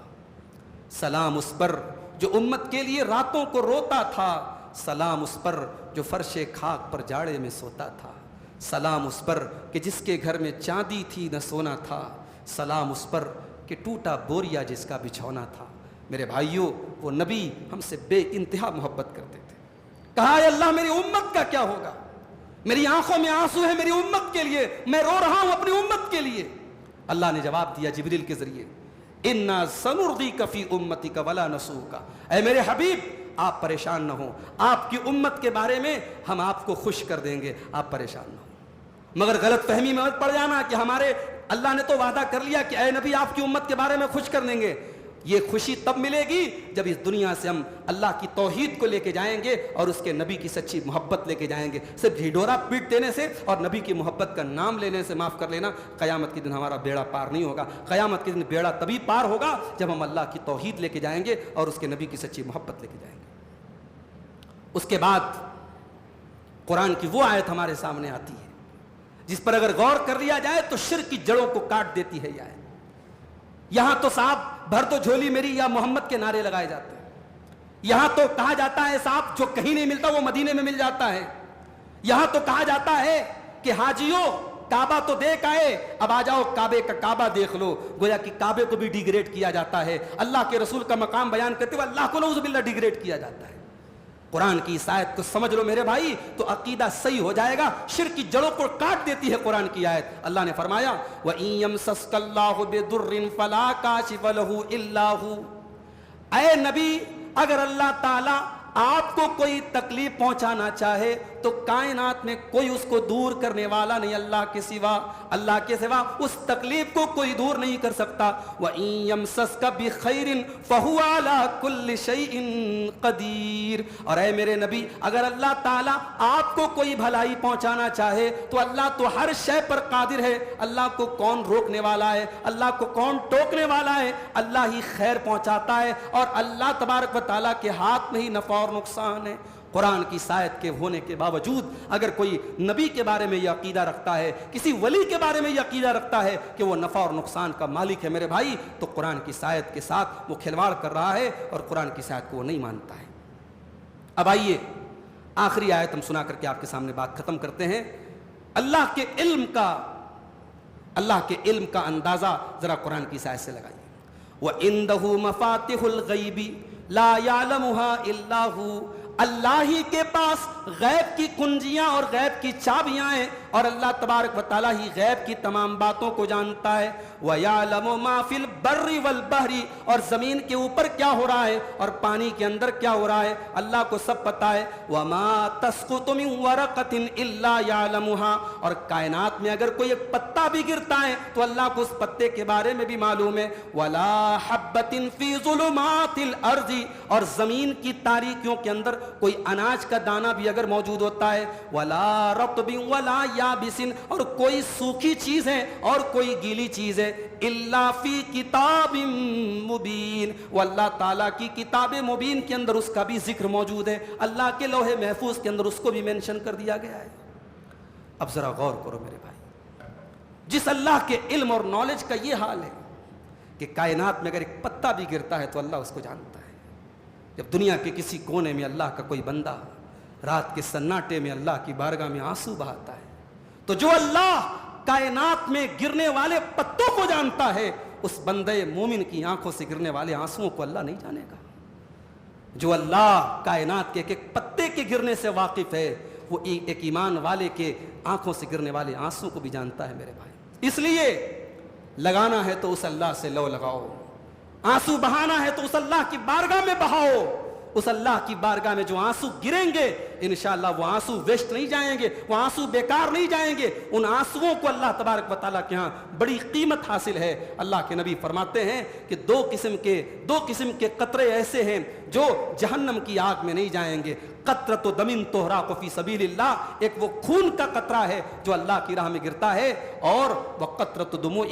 سلام اس پر جو امت کے لیے راتوں کو روتا تھا، سلام اس پر جو فرش خاک پر جاڑے میں سوتا تھا، سلام اس پر کہ جس کے گھر میں چاندی تھی نہ سونا تھا، سلام اس پر کہ ٹوٹا بوریا جس کا بچھونا تھا. میرے بھائیوں وہ نبی ہم سے بے انتہا محبت کرتے تھے. کہا اے اللہ میری امت کا کیا ہوگا. میری آنکھوں میں آنسو ہے میری امت کے لیے, میں رو رہا ہوں اپنی امت کے لیے. اللہ نے جواب دیا جبریل کے ذریعے, اِنَّا سَنُرْضِيكَ فِي أُمَّتِكَ وَلَا نَسُوكَ, اے میرے حبیب آپ پریشان نہ ہوں, آپ کی امت کے بارے میں ہم آپ کو خوش کر دیں گے, آپ پریشان نہ ہوں. مگر غلط فہمی میں مت پڑ جانا کہ ہمارے اللہ نے تو وعدہ کر لیا کہ اے نبی آپ کی امت کے بارے میں خوش کر دیں گے. یہ خوشی تب ملے گی جب اس دنیا سے ہم اللہ کی توحید کو لے کے جائیں گے اور اس کے نبی کی سچی محبت لے کے جائیں گے. صرف ڈھیڈورا پیٹ دینے سے اور نبی کی محبت کا نام لینے سے معاف کر لینا, قیامت کے دن ہمارا بیڑا پار نہیں ہوگا. قیامت کے دن بیڑا تبھی پار ہوگا جب ہم اللہ کی توحید لے کے جائیں گے اور اس کے نبی کی سچی محبت لے کے جائیں گے. اس کے بعد قرآن کی وہ آیت ہمارے سامنے آتی ہے جس پر اگر غور کر لیا جائے تو شرک کی جڑوں کو کاٹ دیتی ہے. یہ آیت یہاں تو صاحب بھر تو جھولی میری یا محمد کے نعرے لگائے جاتے ہیں. یہاں تو کہا جاتا ہے صاحب جو کہیں نہیں ملتا وہ مدینے میں مل جاتا ہے. یہاں تو کہا جاتا ہے کہ حاجیوں کعبہ تو دیکھ آئے, اب آ جاؤ کعبے کا کعبہ دیکھ لو. گویا کہ کعبے کو بھی ڈیگریڈ کیا جاتا ہے. اللہ کے رسول کا مقام بیان کرتے ہوئے اللہ کو نعوذ باللہ ڈیگریڈ کیا جاتا ہے. قرآن کی اس آیت کو سمجھ لو میرے بھائی تو عقیدہ صحیح ہو جائے گا. شرک کی جڑوں کو کاٹ دیتی ہے قرآن کی آیت. اللہ نے فرمایا وَإِن يَمْسَسْكَ اللَّهُ بِضُرٍّ فَلَا كَاشِفَ لَهُ إِلَّا هُ, اے نبی اگر اللہ تعالیٰ آپ کو کوئی تکلیف پہنچانا چاہے تو کائنات میں کوئی اس کو دور کرنے والا نہیں اللہ کے سوا. اللہ کے سوا اس تکلیف کو کوئی دور نہیں کر سکتا. وَإِن يَمْسَسْكَ بِخَيْرٍ فَهُوَ عَلَى كُلِّ شَيْءٍ قَدِيرٌ, اور اے میرے نبی اگر اللہ تعالیٰ آپ کو کوئی بھلائی پہنچانا چاہے تو اللہ تو ہر شے پر قادر ہے. اللہ کو کون روکنے والا ہے, اللہ کو کون ٹوکنے والا ہے. اللہ ہی خیر پہنچاتا ہے اور اللہ تبارک و تعالیٰ کے ہاتھ میں ہی نفع اور نقصان ہے. قرآن کی آیت کے ہونے کے باوجود اگر کوئی نبی کے بارے میں یہ عقیدہ رکھتا ہے, کسی ولی کے بارے میں یہ عقیدہ رکھتا ہے کہ وہ نفع اور نقصان کا مالک ہے میرے بھائی, تو قرآن کی آیت کے ساتھ وہ کھلواڑ کر رہا ہے اور قرآن کی آیت کو وہ نہیں مانتا ہے. اب آئیے آخری آیت ہم سنا کر کے آپ کے سامنے بات ختم کرتے ہیں. اللہ کے علم کا اندازہ ذرا قرآن کی آیت سے لگائیے. وَعِندَهُ مَفَاتِحُ الْغَيْبِ لَا يَعْلَمُهَا إِلَّا هُوَ, اللہ ہی کے پاس غیب کی کنجیاں اور غیب کی چابیاں ہیں اور اللہ تبارک و تعالیٰ ہی غیب کی تمام باتوں کو جانتا ہے. وَيَعْلَمُ مَا فِي الْبَرِّ وَالْبَحْرِ, اور زمین کے اوپر کیا ہو رہا ہے اور پانی کے اندر کیا ہو رہا ہے اللہ کو سب پتہ ہے. وَمَا تَسْقُطُ مِن وَرَقَةٍ إِلَّا يَعْلَمُهَا, اور کائنات میں اگر کوئی ایک پتا بھی گرتا ہے تو اللہ کو اس پتے کے بارے میں بھی معلوم ہے. وَلَا حَبَّةٍ فِي ظُلُمَاتِ الْأَرْضِ, اور زمین کی تاریکیوں کے اندر کوئی اناج کا دانہ بھی اگر موجود ہوتا ہے. وَلَا رَطْبٍ وَلَا يَابِسٍ, اور کوئی سوکھی چیز ہے اور کوئی گیلی چیز ہے. إِلَّا فِي كِتَابٍ مُبِينٍ, وہ اللہ تعالیٰ کی کتاب مبین کے اندر اس کا بھی ذکر موجود ہے. اللہ کے لوح محفوظ کے اندر اس کو بھی مینشن کر دیا گیا ہے. اب ذرا غور کرو میرے بھائی, جس اللہ کے علم اور نالج کا یہ حال ہے کہ کائنات میں اگر ایک پتا بھی گرتا ہے تو اللہ اس کو جانتا ہے. جب دنیا کے کسی کونے میں اللہ کا کوئی بندہ رات کے سناٹے میں اللہ کی بارگاہ میں آنسو بہاتا ہے تو جو اللہ کائنات میں گرنے والے پتوں کو جانتا ہے اس بندے مومن کی آنکھوں سے گرنے والے آنسوؤں کو اللہ نہیں جانے گا. جو اللہ کائنات کے ایک پتے کے گرنے سے واقف ہے وہ ایک ایمان والے کے آنکھوں سے گرنے والے آنسوؤں کو بھی جانتا ہے میرے بھائی. اس لیے لگانا ہے تو اس اللہ سے لو لگاؤ, آنسو بہانا ہے تو اس اللہ کی بارگاہ میں بہاؤ. اس اللہ کی بارگاہ میں جو آنسو گریں گے انشاءاللہ وہ آنسو ویسٹ نہیں جائیں گے, وہ آنسو بیکار نہیں جائیں گے. ان آنسوؤں کو اللہ تبارک و تعالیٰ کے ہاں بڑی قیمت حاصل ہے. اللہ کے نبی فرماتے ہیں کہ دو قسم کے قطرے ایسے ہیں جو جہنم کی آگ میں نہیں جائیں گے. قطرۃ دم تحرق فی سبیل اللہ, ایک وہ خون کا قطرہ ہے جو اللہ کی راہ میں گرتا ہے, اور وہ قطرۃ دموع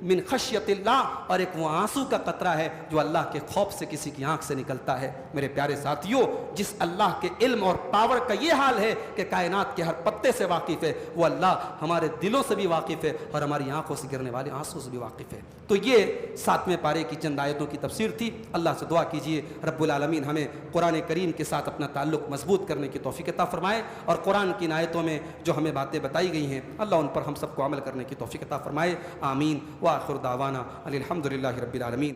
من خشیت اللہ, اور ایک وہ آنسو کا قطرہ ہے جو اللہ کے خوف سے کسی کی آنکھ سے نکلتا ہے. میرے پیارے ساتھیوں, جس اللہ کے علم اور پاور کا یہ حال ہے کہ کائنات کے ہر پتے سے واقف ہے, وہ اللہ ہمارے دلوں سے بھی واقف ہے اور ہماری آنکھوں سے گرنے والے آنسو سے بھی واقف ہے. تو یہ 7ویں پارے کی چند آیتوں کی تفسیر تھی. اللہ سے دعا کیجئے رب العالمین ہمیں قرآن کریم کے ساتھ اپنا تعلق مضبوط کرنے کی توفیق عطا فرمائے, اور قرآن کی آیتوں میں جو ہمیں باتیں بتائی گئی ہیں اللہ ان پر ہم سب کو عمل کرنے کی توفیق عطا فرمائے. آمین. وآخر دعوانا الحمدللہ رب العالمین.